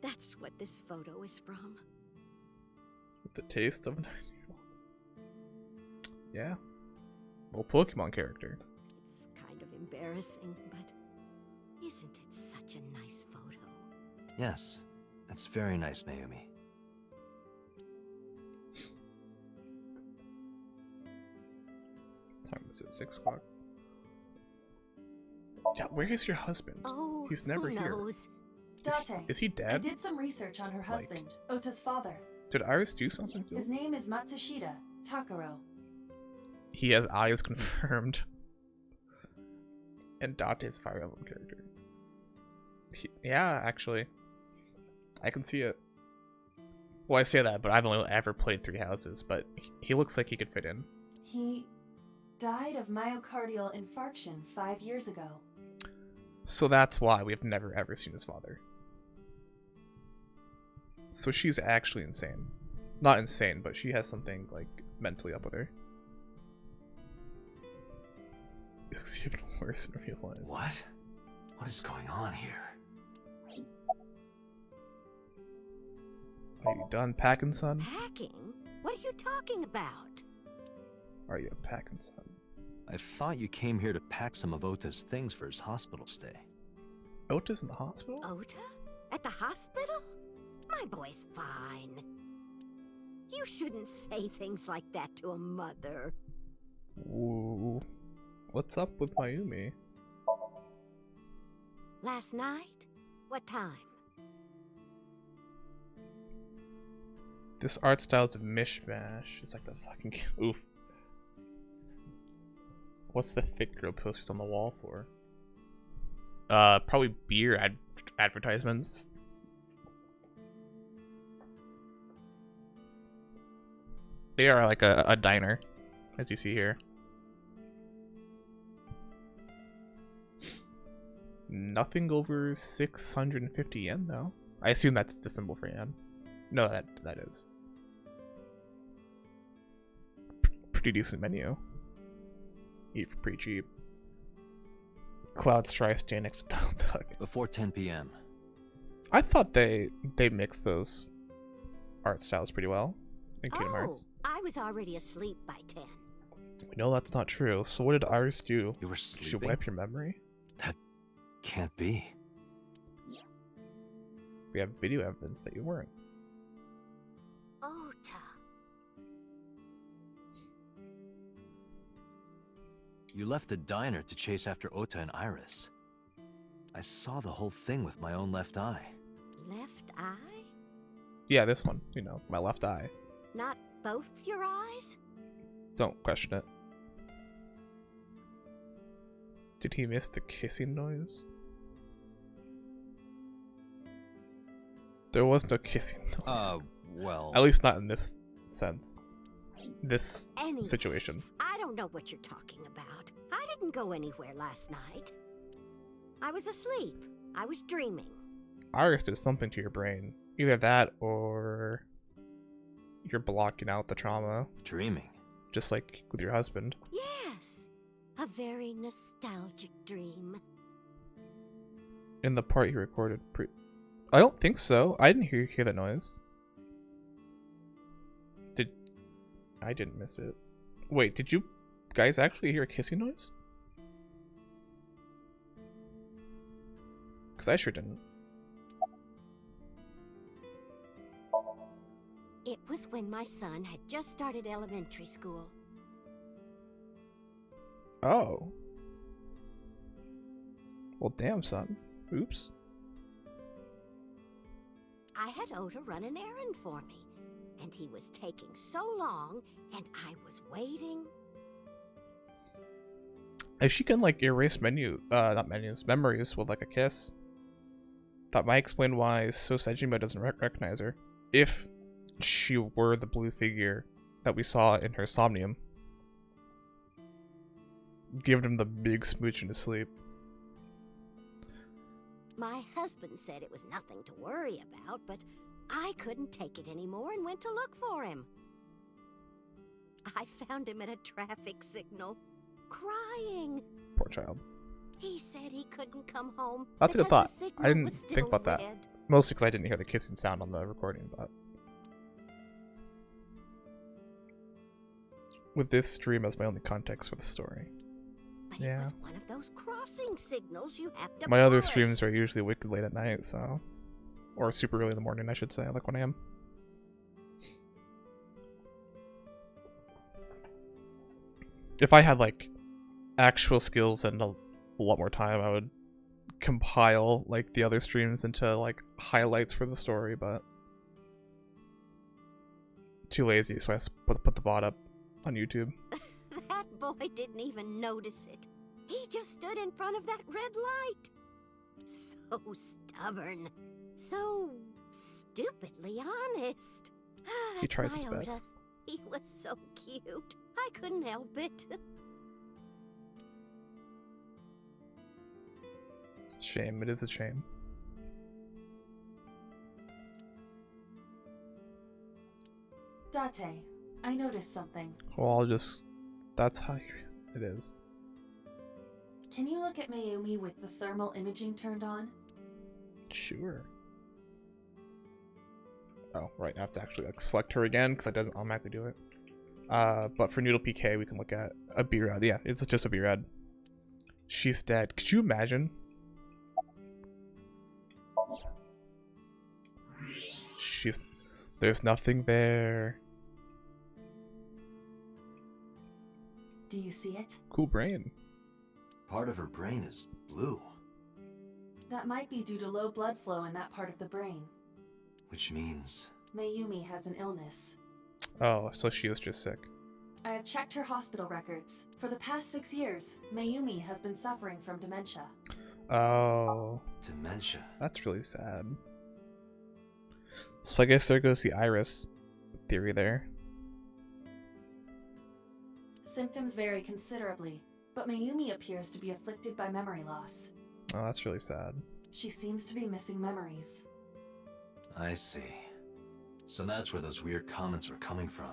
that's what this photo is from. With the taste of a 9-year-old. Yeah. Little Pokemon character. It's kind of embarrassing, but isn't it such a nice photo? Yes, that's very nice, Mayumi. Time is at 6 o'clock. Yeah, where is your husband? Oh, he's never who here. knows? Date. Is he I dead? did some research on her husband, Ota's father. Did Iris do something to His him? name is Matsushita Takaro. He has eyes confirmed. And Date is Fire Emblem character. Yeah, actually. I can see it. Well, I say that, but I've only ever played 3 houses, but he looks like he could fit in. He died of myocardial infarction 5 years ago. So that's why we've never ever seen his father. So she's actually insane. Not insane, but she has something, like, mentally up with her. It looks even worse in real life. What? What is going on here? Are you done packing, son? Packing? What are you talking about? Are you packing, son? I thought you came here to pack some of Ota's things for his hospital stay. Ota's in the hospital? Ota? At the hospital? My boy's fine. You shouldn't say things like that to a mother. Ooh. What's up with Mayumi? Last night? What time? This art style is a mishmash. It's like the fucking... Oof. What's the thick girl posters on the wall for? Probably beer advertisements. They are like a diner, as you see here. Nothing over 650 yen, though. I assume that's the symbol for yen. No, that is. Pretty decent menu. Eat for pretty cheap. Cloud's try stand next to Donald Duck. Before 10 p.m. I thought they mixed those art styles pretty well in Kingdom Hearts. I was already asleep by 10. We know that's not true. So what did Iris do? You were Did she sleeping? wipe your memory? Can't be. We have video evidence that you weren't. Ota. You left the diner to chase after Ota and Iris. I saw the whole thing with my own left eye. Left eye? Yeah, this one. You know, my left eye. Not both your eyes? Don't question it. Did he miss the kissing noise? There was no kissing noise. Well... At least not in this sense. This Anyway, situation. I don't know what you're talking about. I didn't go anywhere last night. I was asleep. I was dreaming. Iris did something to your brain. Either that or you're blocking out the trauma. Dreaming? Just like with your husband. Yes. A very nostalgic dream. In the part you recorded I don't think so. I didn't hear that noise. I didn't miss it. Wait, did you guys actually hear a kissing noise? Because I sure didn't. It was when my son had just started elementary school. Oh. Well, damn, son. Oops. I had Ota run an errand for me, and he was taking so long, and I was waiting. If she can, like, erase memories with, like, a kiss, that might explain why Sejima doesn't recognize her. If she were the blue figure that we saw in her Somnium. Giving him the big smooch in his sleep. My husband said it was nothing to worry about, but I couldn't take it anymore and went to look for him. I found him at a traffic signal, crying. Poor child. He said he couldn't come home. That's a good thought. because the I signal didn't was think still about that. red. Mostly because I didn't hear the kissing sound on the recording, but... with this stream as my only context for the story. But Yeah. it was one of those crossing signals you have to My other polish. streams are usually wicked late at night, so... or super early in the morning, I should say, like 1 AM. If I had, like, actual skills and a lot more time, I would compile, like, the other streams into, like, highlights for the story, but... too lazy, so I put the VOD up on YouTube. That boy didn't even notice it. He just stood in front of that red light. So stubborn. So stupidly honest. He tries his That's my Ota. best. He was so cute. I couldn't help it. Shame, it is a shame. Date, I noticed something. Well, I'll just... that's how it is. Can you look at Mayumi with the thermal imaging turned on? Sure. Oh, right, I have to actually like select her again because it doesn't automatically do it. But for Noodle PK, we can look at a B-Rad. Yeah, it's just a B-Rad. She's dead. Could you imagine? There's nothing there. Do you see it? Cool brain. Part of her brain is blue, That might be due to low blood flow in that part of the brain. which means... Mayumi has an illness. Oh, so she was just sick. I have checked her hospital records. For the past 6 years, Mayumi has been suffering from dementia. Oh. Dementia. That's really sad. So I guess there goes the Iris theory there. Symptoms vary considerably, but Mayumi appears to be afflicted by memory loss. Oh, that's really sad. She seems to be missing memories. I see. So that's where those weird comments were coming from.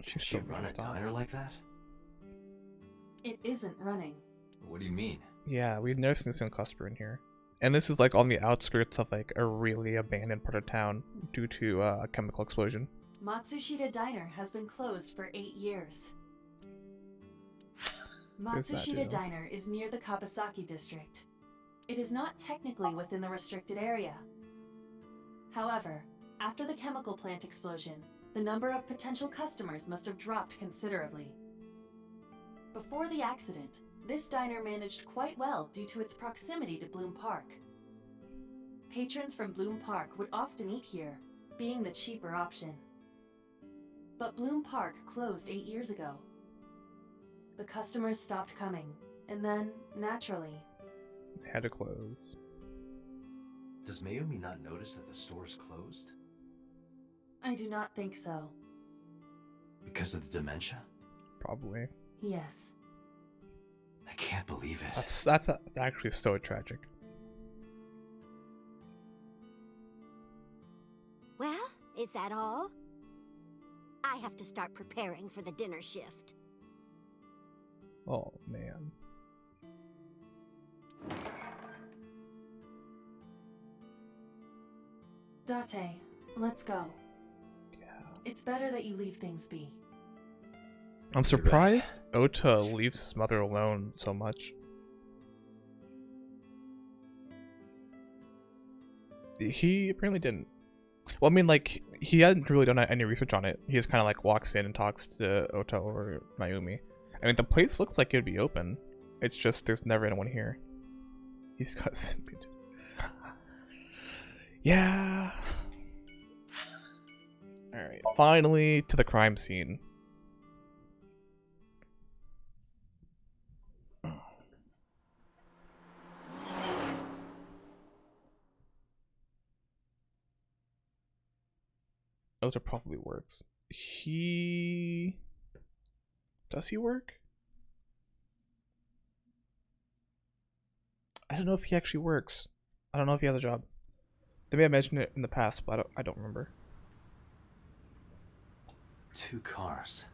She's She still run a messed up. diner like that? It isn't running. What do you mean? Yeah, we've never seen a single customer in here. And this is like on the outskirts of like a really abandoned part of town due to a chemical explosion. Matsushita Diner has been closed for 8 years. There's that Matsushita dude. Diner is near the Kabasaki district. It is not technically within the restricted area. However, after the chemical plant explosion, the number of potential customers must have dropped considerably. Before the accident, this diner managed quite well due to its proximity to Bloom Park. Patrons from Bloom Park would often eat here, being the cheaper option. But Bloom Park closed 8 years ago. The customers stopped coming, and then, naturally, They had to close. Does Mayumi not notice that the store is closed? I do not think so. Because of the dementia? Probably. Yes. I can't believe it. That's actually so tragic. Well, is that all? I have to start preparing for the dinner shift. Oh man. Date, let's go. Yeah. It's better that you leave things be. I'm surprised Ota leaves his mother alone so much. He apparently didn't. Well, I mean, like, he hadn't really done any research on it. He just kind of, like, walks in and talks to Ota or Mayumi. I mean, the place looks like it'd be open. It's just there's never anyone here. He's got simped. Yeah. Alright, finally to the crime scene. Ota probably works. Does he work? I don't know if he actually works. I don't know if he has a job. They may have mentioned it in the past, but I don't remember. 2 cars.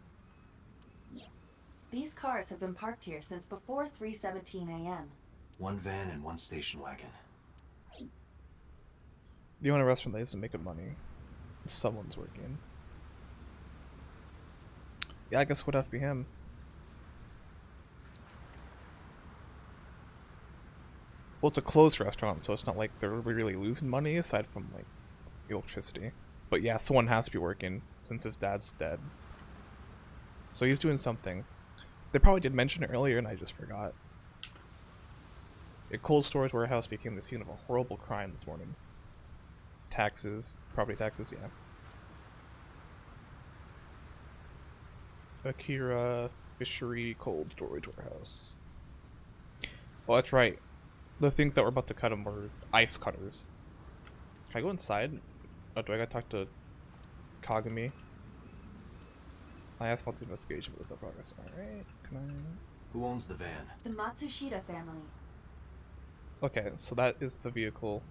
These cars have been parked here since before 3:17 a.m. 1 van and 1 station wagon. The only restaurant that isn't making money. Someone's working. Yeah, I guess it would have to be him. Well, it's a closed restaurant, so it's not like they're really losing money aside from like electricity. But yeah, someone has to be working since his dad's dead. So he's doing something. They probably did mention it earlier and I just forgot. A cold storage warehouse became the scene of a horrible crime this morning. Taxes, property taxes, yeah. Akira Fishery Cold Storage Warehouse. Oh, that's right. The things that were about to cut him were ice cutters. Can I go inside? Oh, do I gotta talk to Kagami? I asked about the investigation, but there's no progress. Alright, can I... Who owns the van? The Matsushita family. Okay, so that is the vehicle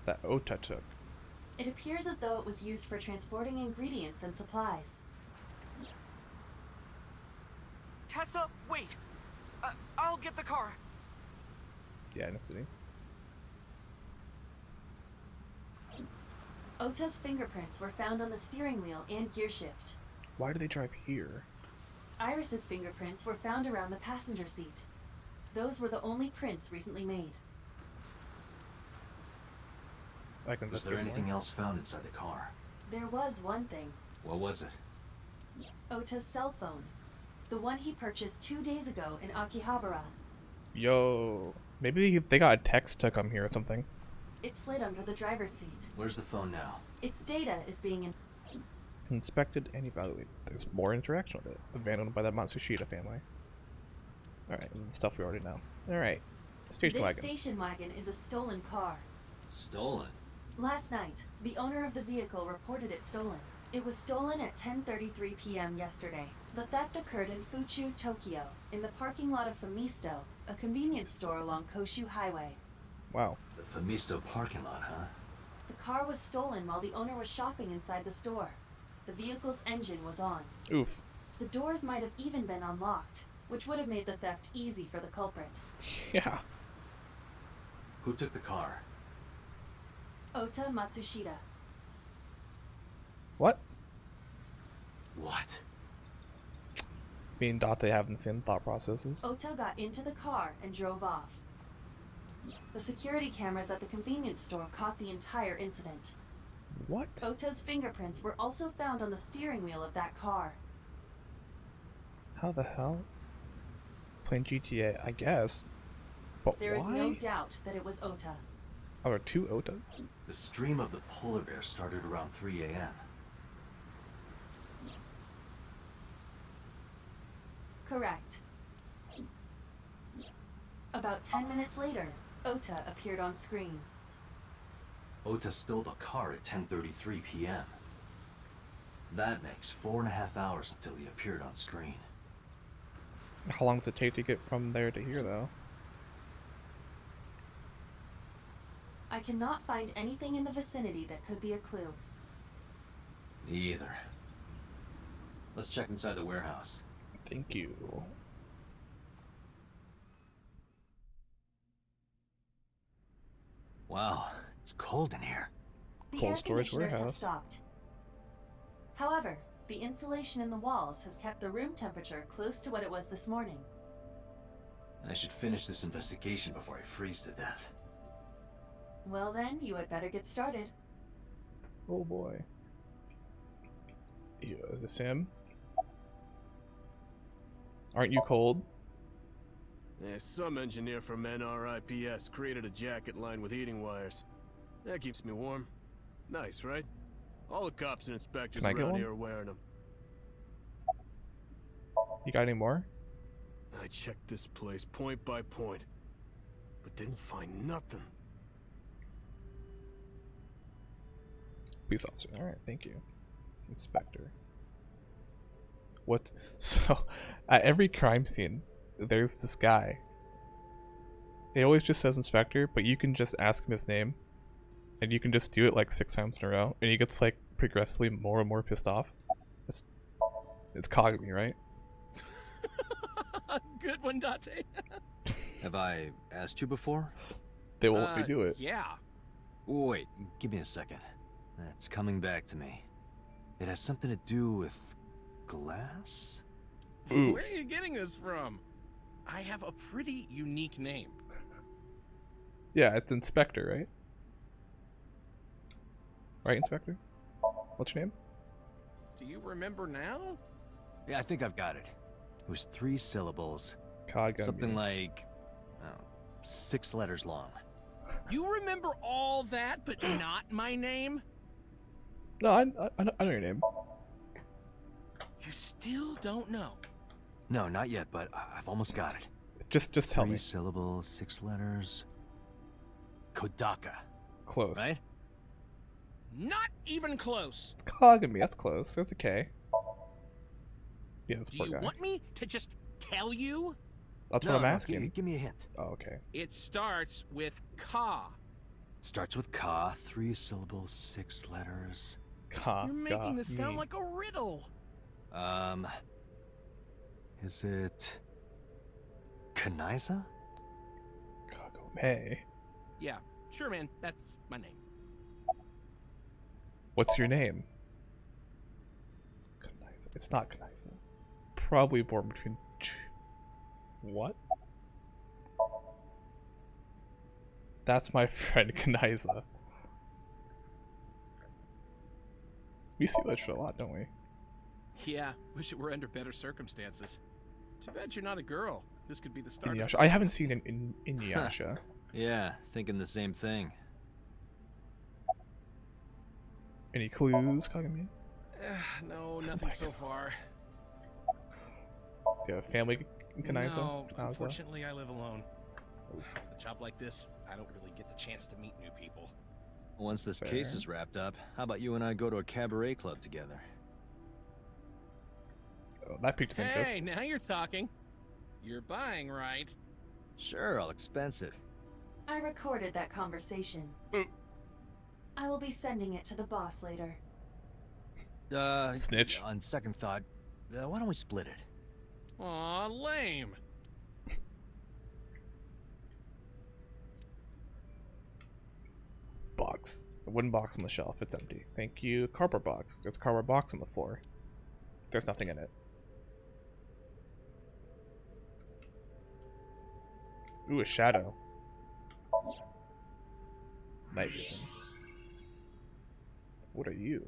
that Ota took. It appears as though it was used for transporting ingredients and supplies. Tessa, wait! I'll get the car. Yeah, in the city. Ota's fingerprints were found on the steering wheel and gearshift. Why do they drive here? Iris's fingerprints were found around the passenger seat. Those were the only prints recently made. I can Was there anything else found inside the car? There was one thing. What was it? Ota's cell phone. The one he purchased 2 days ago in Akihabara. Yo, maybe they got a text to come here or something. It slid under the driver's seat. Where's the phone now? Its data is being Inspected and evaluated. There's more interaction with it. Abandoned by the Matsushita family. Alright, stuff we already know. Alright. Station This wagon. station wagon is a stolen car. Stolen? Last night, the owner of the vehicle reported it stolen. It was stolen at 10:33 p.m. yesterday. The theft occurred in Fuchu, Tokyo, in the parking lot of Famisto, a convenience store along Koshu Highway. Wow. The Famisto parking lot, huh? The car was stolen while the owner was shopping inside the store. The vehicle's engine was on. Oof. The doors might have even been unlocked, which would have made the theft easy for the culprit. Yeah. Who took the car? Ota Matsushita. What? What? Me and Date having the same thought processes. Ota got into the car and drove off. The security cameras at the convenience store caught the entire incident. What? Ota's fingerprints were also found on the steering wheel of that car. How the hell? Playing GTA, I guess. But There is why? no doubt that it was Ota. Are there two Otas? The stream of the polar bear started around 3 a.m. Correct. About 10 minutes later, Ota appeared on screen. Ota stole the car at 10:33 p.m. That makes 4.5 hours until he appeared on screen. How long does it take to get from there to here, though? I cannot find anything in the vicinity that could be a clue. Me either. Let's check inside the warehouse. Thank you. Wow, it's cold in here. The Cold air storage conditioners have warehouse. stopped. However, the insulation in the walls has kept the room temperature close to what it was this morning. I should finish this investigation before I freeze to death. Well then, you had better get started. Oh boy. Yeah, is this him? Aren't you cold? Yeah, some engineer from NRIPS created a jacket lined with heating wires. That keeps me warm. Nice, right? All the cops and inspectors Can I get around one? here are wearing them. You got any more? I checked this place point by point, but didn't find nothing. Police officer. Alright, thank you. Inspector. What? So, at every crime scene, there's this guy. He always just says inspector, but you can just ask him his name. And you can just do it like 6 times in a row. And he gets like progressively more and more pissed off. It's Kagami, right? Good one, Date. Have I asked you before? They won't let me do it. Yeah. Wait, give me a second. It's coming back to me. It has something to do with glass? Oof. Where are you getting this from? I have a pretty unique name. Yeah, it's Inspector, right? Right, Inspector? What's your name? Do you remember now? Yeah, I think I've got it. It was 3 syllables. Kagami. Something like 6 letters long. You remember all that, but not my name? No, I know your name. You still don't know. No, not yet, but I've almost got it. Just tell 3 me. syllables, 6 letters. Kodaka. Close. Right? Not even close. It's Kagami, that's close. That's okay. Yeah, that's Do poor you guy. want me to just tell you? That's No, what I'm no, asking. Give me a hint. Oh, okay. It starts with Ka. Starts with ka, 3 syllables, 6 letters. You're making this sound like a riddle. Is it Kanaiza? Kagome. Yeah, sure, man. That's my name. What's your name? Kanaiza. It's not Kanaiza. Probably born between... What? That's my friend Kanaiza. We see that shit a lot, don't we? Yeah, wish it were under better circumstances. Too bad you're not a girl. This could be the start of Inuyasha. I haven't seen an Inuyasha. Yeah, thinking the same thing. Any clues, Kagami? No, nothing so far. Do you have a family Kanaiza? No, Kanaza? unfortunately, I live alone. With a job like this, I don't really get the chance to meet new people. Once this Fair. case is wrapped up, how about you and I go to a cabaret club together? Oh, that piqued his interest. Hey, now you're talking. You're buying, right? Sure, I'll expense it. I recorded that conversation. I will be sending it to the boss later. Snitch. On second thought, why don't we split it? Aw, lame. Box. A wooden box on the shelf. It's empty. Thank you. Cardboard box. There's a cardboard box on the floor. There's nothing in it. Ooh, a shadow. Night vision. What are you?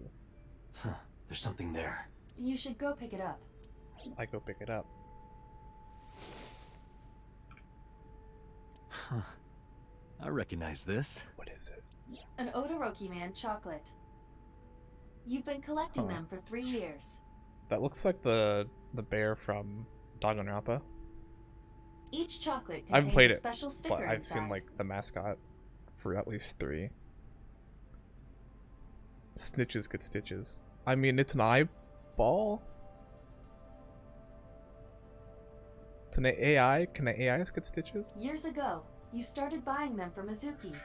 Huh. There's something there. You should go pick it up. I go pick it up. Huh. I recognize this. What is it? An Odoroki Man chocolate. You've been collecting them for 3 years. That looks like the bear from Danganronpa. Each chocolate I haven't played contains a it, special sticker but I've inside. seen like the mascot for at least 3. Snitches get stitches. I mean, it's an eyeball. It's an AI. Can an AIs get stitches? Years ago, you started buying them for Mizuki,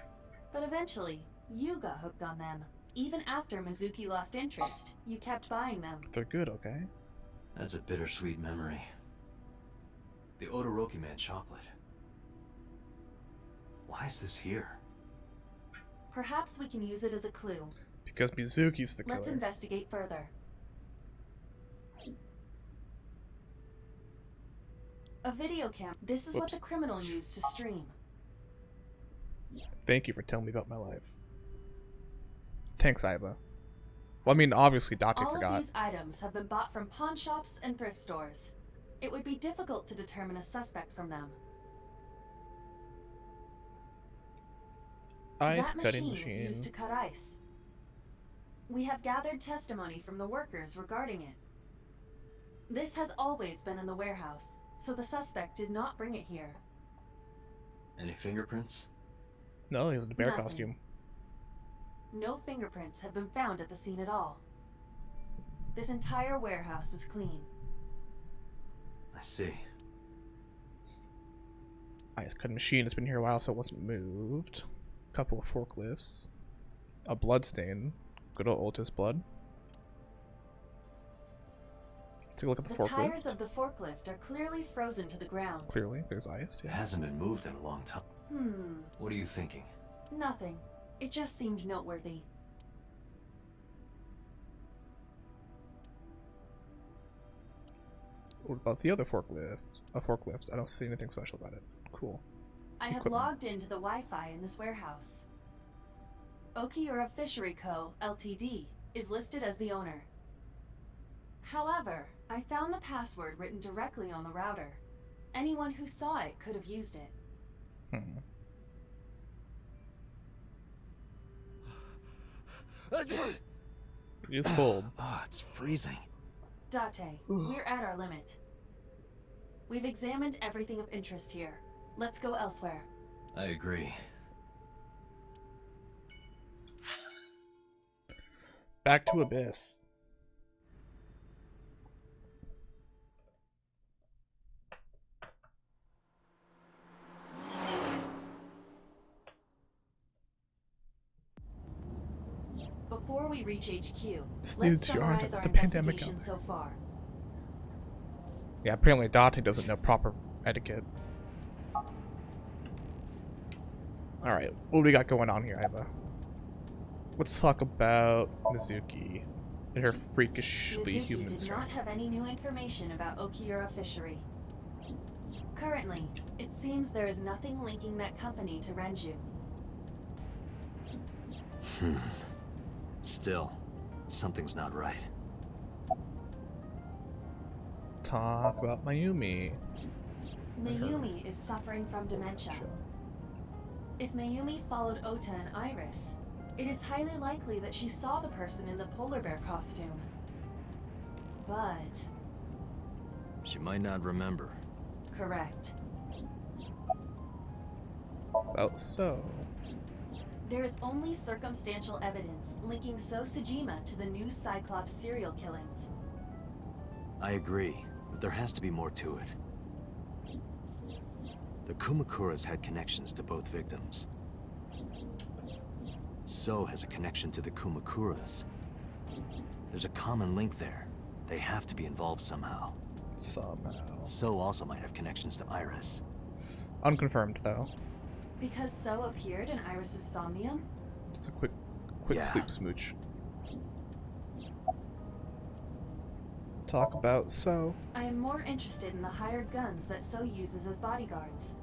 but eventually, you got hooked on them. Even after Mizuki lost interest, you kept buying them. They're good, okay? That's a bittersweet memory. The Odoroki Man chocolate. Why is this here? Perhaps we can use it as a clue. Because Mizuki's the killer. Let's investigate further. A video cam. This is what the criminal used to stream. Thank you for telling me about my life. Thanks, Aiba. Well, I mean, obviously Date forgot. All of these items have been bought from pawn shops and thrift stores. It would be difficult to determine a suspect from them. Ice that cutting machine is used to cut ice. We have gathered testimony from the workers regarding it. This has always been in the warehouse, so the suspect did not bring it here. Any fingerprints? No, he's in a bear Nothing. costume. No fingerprints have been found at the scene at all. This entire warehouse is clean. I see. Ice cutting machine has been here a while, so it wasn't moved. Couple of forklifts. A blood stain. Good old Otis blood. Take a look at the forklift. Tires of the forklift are clearly frozen to the ground. Clearly, there's ice. It Yeah. hasn't been moved in a long time. What are you thinking? Nothing. It just seemed noteworthy. What about the other forklift? A forklift. I don't see anything special about it. Cool. I have Equipment. logged into the Wi-Fi in this warehouse. Okiura Fishery Co., Ltd. is listed as the owner. However, I found the password written directly on the router. Anyone who saw it could have used it. It is cold. Oh, it's freezing. Date, we're at our limit. We've examined everything of interest here. Let's go elsewhere. I agree. Back to Abyss. Before we reach HQ, This let's needs to yarn summarize about our the pandemic investigation out so far. Yeah, apparently Date doesn't know proper etiquette. Alright, what do we got going on here, Aiba? Let's talk about Mizuki and her freakishly Mizuki human did strength. not have any new information about Okiura Fishery. Currently, it seems there is nothing linking that company to Renju. Still, something's not right. Talk about Mayumi. Mayumi is suffering from dementia. If Mayumi followed Ota and Iris, it is highly likely that she saw the person in the polar bear costume. But... She might not remember. correct. Well, so... There is only circumstantial evidence linking So Sejima to the new Cyclops serial killings. I agree, but there has to be more to it. The Kumakuras had connections to both victims. So has a connection to the Kumakuras. There's a common link there. They have to be involved somehow. So also might have connections to Iris. Unconfirmed, though. Because So appeared in Iris's Somnium? Just a quick Yeah. sleep smooch. Talk about So. I am more interested in the hired guns that So uses as bodyguards.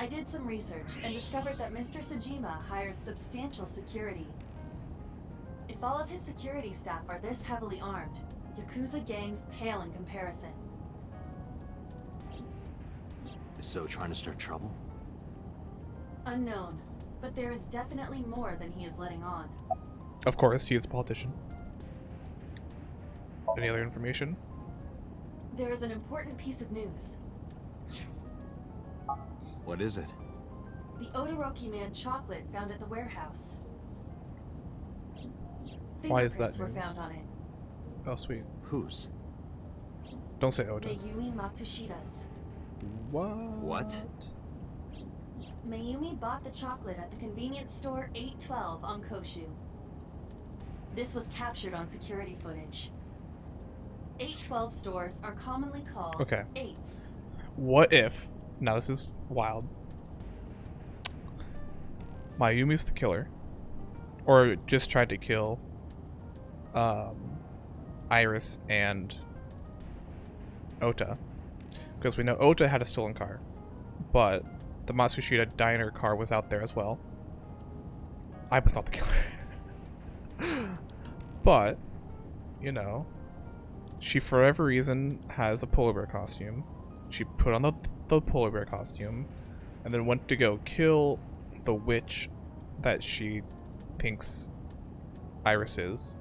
I did some research and discovered that Mr. Sajima hires substantial security. If all of his security staff are this heavily armed, Yakuza gangs pale in comparison. Is So trying to start trouble? Unknown, but there is definitely more than he is letting on. Of course, he is a politician. Any other information? There is an important piece of news. What is it? The Odoroki Man chocolate found at the warehouse. Why is that Fingerprints were news? found on it. Oh, sweet. Whose? Don't say Oda. Mayumi Matsushida's. What? Mayumi bought the chocolate at the convenience store 812 on Koshu. This was captured on security footage. 812 stores are commonly called Okay. eights. What if, now this is wild, Mayumi's the killer, or just tried to kill Iris and Ota, because we know Ota had a stolen car, but the Matsushita diner car was out there as well. I was not the killer. But, you know, she for whatever reason has a polar bear costume. She put on the polar bear costume and then went to go kill the witch that she thinks Iris is.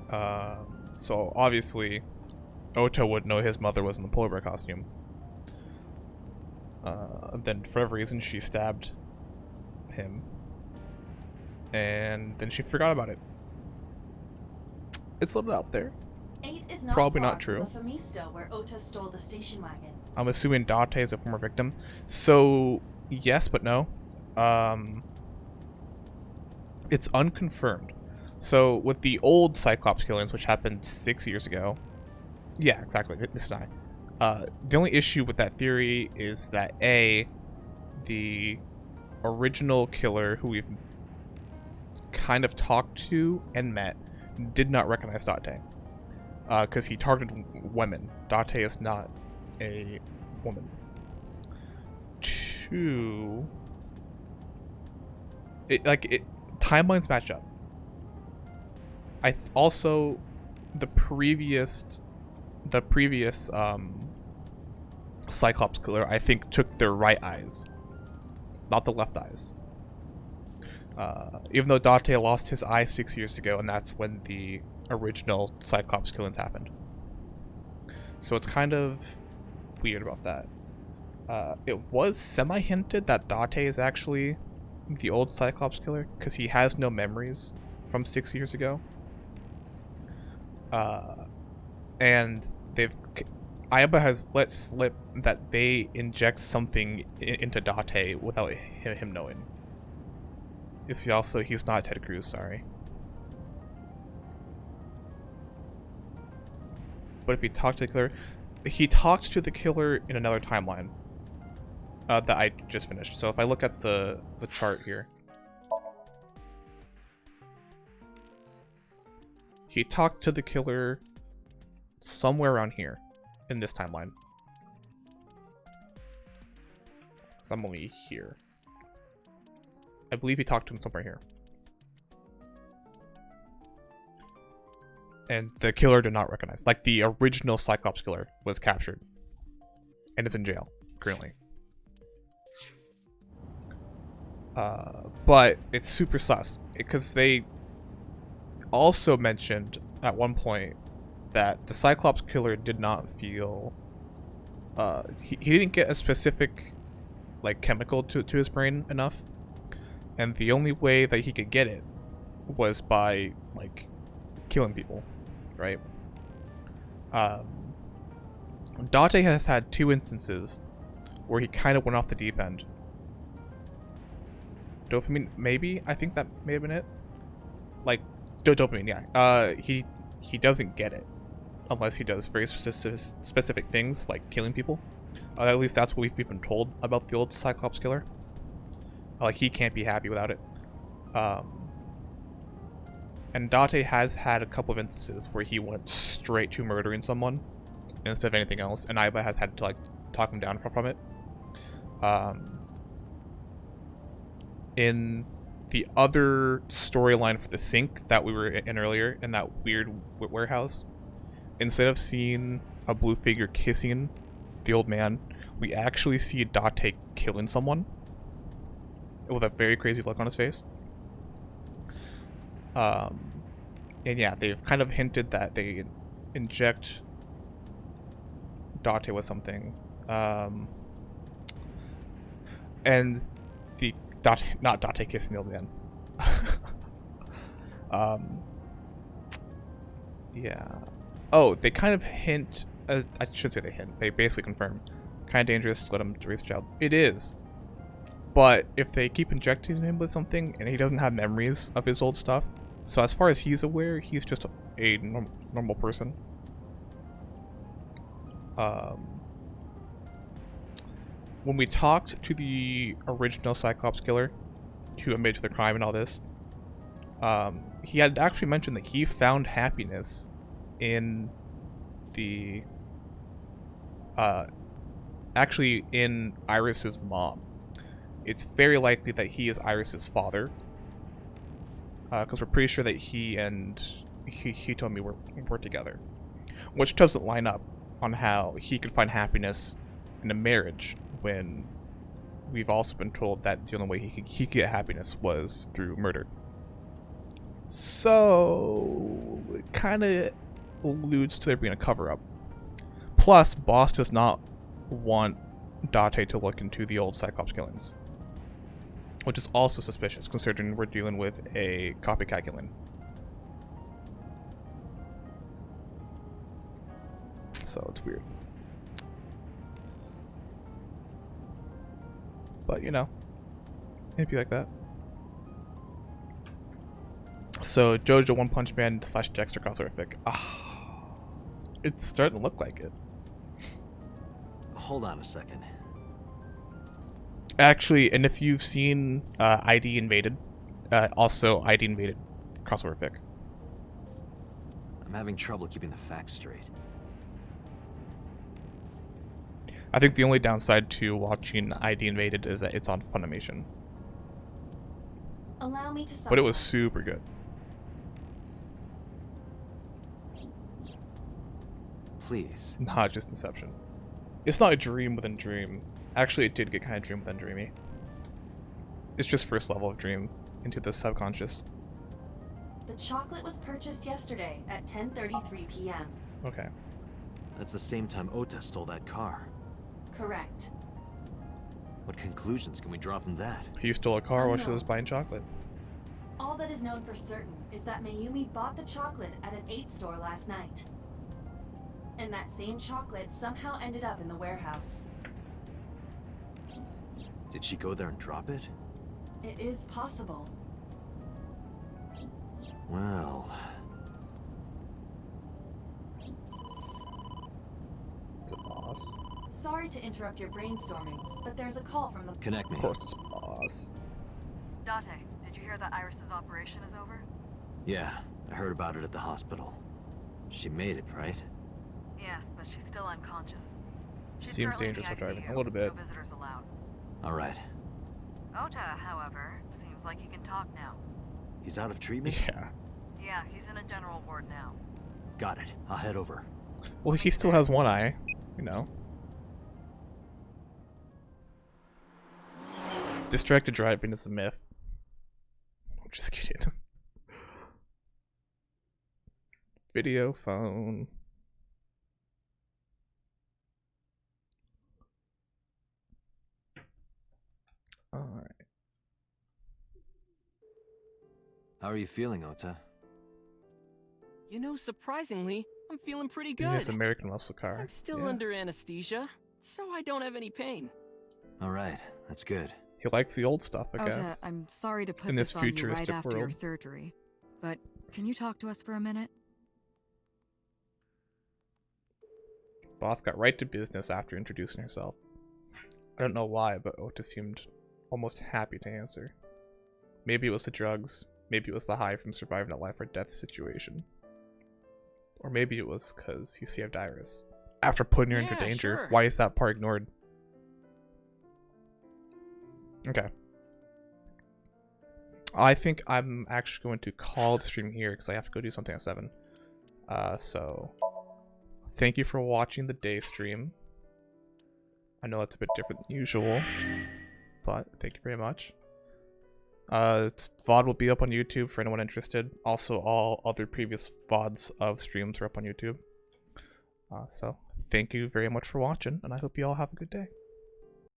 So obviously Ota would know his mother was in the polar bear costume. Then for whatever reason she stabbed him. And then she forgot about it. It's a little out there. 8 is not Probably far not true. from the Famisto where Ota stole the station wagon. I'm assuming Date is a former victim. So, yes, but no. It's unconfirmed. So, with the old Cyclops killings, which happened 6 years ago. Yeah, exactly. This is the only issue with that theory is that A, the original killer who we've kind of talked to and met did not recognize Date. Because he targeted women. Date is not a woman. 2, timelines match up. Also the previous Cyclops killer, I think, took their right eyes, not the left eyes. Even though Date lost his eye 6 years ago, and that's when the original Cyclops killings happened. So it's kind of weird about that. It was semi-hinted that Date is actually the old Cyclops killer, because he has no memories from 6 years ago. And Aiba has let slip that they inject something into Date without him knowing. He's not Ted Cruz, sorry. But if he talked to the killer, he talked to the killer in another timeline that I just finished. So if I look at the chart here, he talked to the killer somewhere around here in this timeline. Because I'm only here. I believe he talked to him somewhere here. And the killer did not recognize. Like, the original Cyclops killer was captured. And is in jail, currently. But it's super sus. Because they also mentioned at one point that the Cyclops killer did not feel... he didn't get a specific, like, chemical to his brain enough. And the only way that he could get it was by, like, killing people, right? Date has had 2 instances where he kind of went off the deep end. Dopamine, maybe? I think that may have been it. Like, dopamine, yeah. He doesn't get it unless he does very specific things, like killing people. At least that's what we've been told about the old Cyclops killer. Like, he can't be happy without it. And Date has had a couple of instances where he went straight to murdering someone instead of anything else, and Aiba has had to, like, talk him down from it. In the other storyline for the sink that we were in earlier, in that weird warehouse, instead of seeing a blue figure kissing the old man, we actually see Date killing someone with a very crazy look on his face. And yeah, they've kind of hinted that they inject Date with something. And the not Date kissing the old man. Yeah. Oh, they kind of hint. I should say they hint. They basically confirm. Kind of dangerous to let him raise a child. It is. But if they keep injecting him with something and he doesn't have memories of his old stuff, so as far as he's aware, he's just a normal person. When we talked to the original Cyclops killer, who admitted to the crime and all this, he had actually mentioned that he found happiness in the actually in Iris's mom. It's very likely that he is Iris's father, because we're pretty sure that he and Hitomi were together, which doesn't line up on how he could find happiness in a marriage when we've also been told that the only way he could get happiness was through murder. So it kind of alludes to there being a cover-up. Plus, Boss does not want Date to look into the old Cyclops killings, which is also suspicious considering we're dealing with a copycat killing. So it's weird. But you know, it'd be like that. So JoJo One Punch Man / Dexter crossover fic. It's starting to look like it. Hold on a second. Actually, and if you've seen ID Invaded, also ID Invaded crossover fic. I'm having trouble keeping the facts straight. I think the only downside to watching ID Invaded is that it's on Funimation. Allow me to But it was super good. Please. Not just Inception. It's not a dream within dream. Actually, it did get kind of dream within dreamy. It's just first level of dream into the subconscious. The chocolate was purchased yesterday at 10:33 p.m. Okay. That's the same time Ota stole that car. Correct. What conclusions can we draw from that? He stole a car while she Unknown. was buying chocolate. All that is known for certain is that Mayumi bought the chocolate at an 8 store last night. And that same chocolate somehow ended up in the warehouse. Did she go there and drop it? It is possible. Well... It's a boss. Sorry to interrupt your brainstorming, but there's a call from the... Connect me. Of course it's a boss. Date, did you hear that Iris's operation is over? Yeah, I heard about it at the hospital. She made it, right? Yes, but she's still unconscious. She's Seems currently in dangerous the for driving. ICU. A little bit. No visitors allowed. Alright. Ota, however, seems like he can talk now. He's out of treatment? Yeah. Yeah, he's in a general ward now. Got it. I'll head over. Well, he still has one eye, you know. Distracted driving is a myth. I'm just kidding. Video phone. Alright. How are you feeling, Ota? You know, surprisingly, I'm feeling pretty In his good. American muscle car. I'm still Yeah. under anesthesia, so I don't have any pain. Alright, that's good. He likes the old stuff, I Ota, guess. I'm sorry to put In this this on you right futuristic after your world. surgery, but can you talk to us for a minute? Boss got right to business after introducing herself. I don't know why, but Ota seemed almost happy to answer. Maybe it was the drugs. Maybe it was the high from surviving a life or death situation. Or maybe it was because he saved Iris. After putting her into Yeah, danger, sure. why is that part ignored? Okay. I think I'm actually going to call the stream here because I have to go do something at 7. So thank you for watching the day stream. I know that's a bit different than usual, but thank you very much. VOD will be up on YouTube for anyone interested. Also, all other previous VODs of streams are up on YouTube. So thank you very much for watching, and I hope you all have a good day.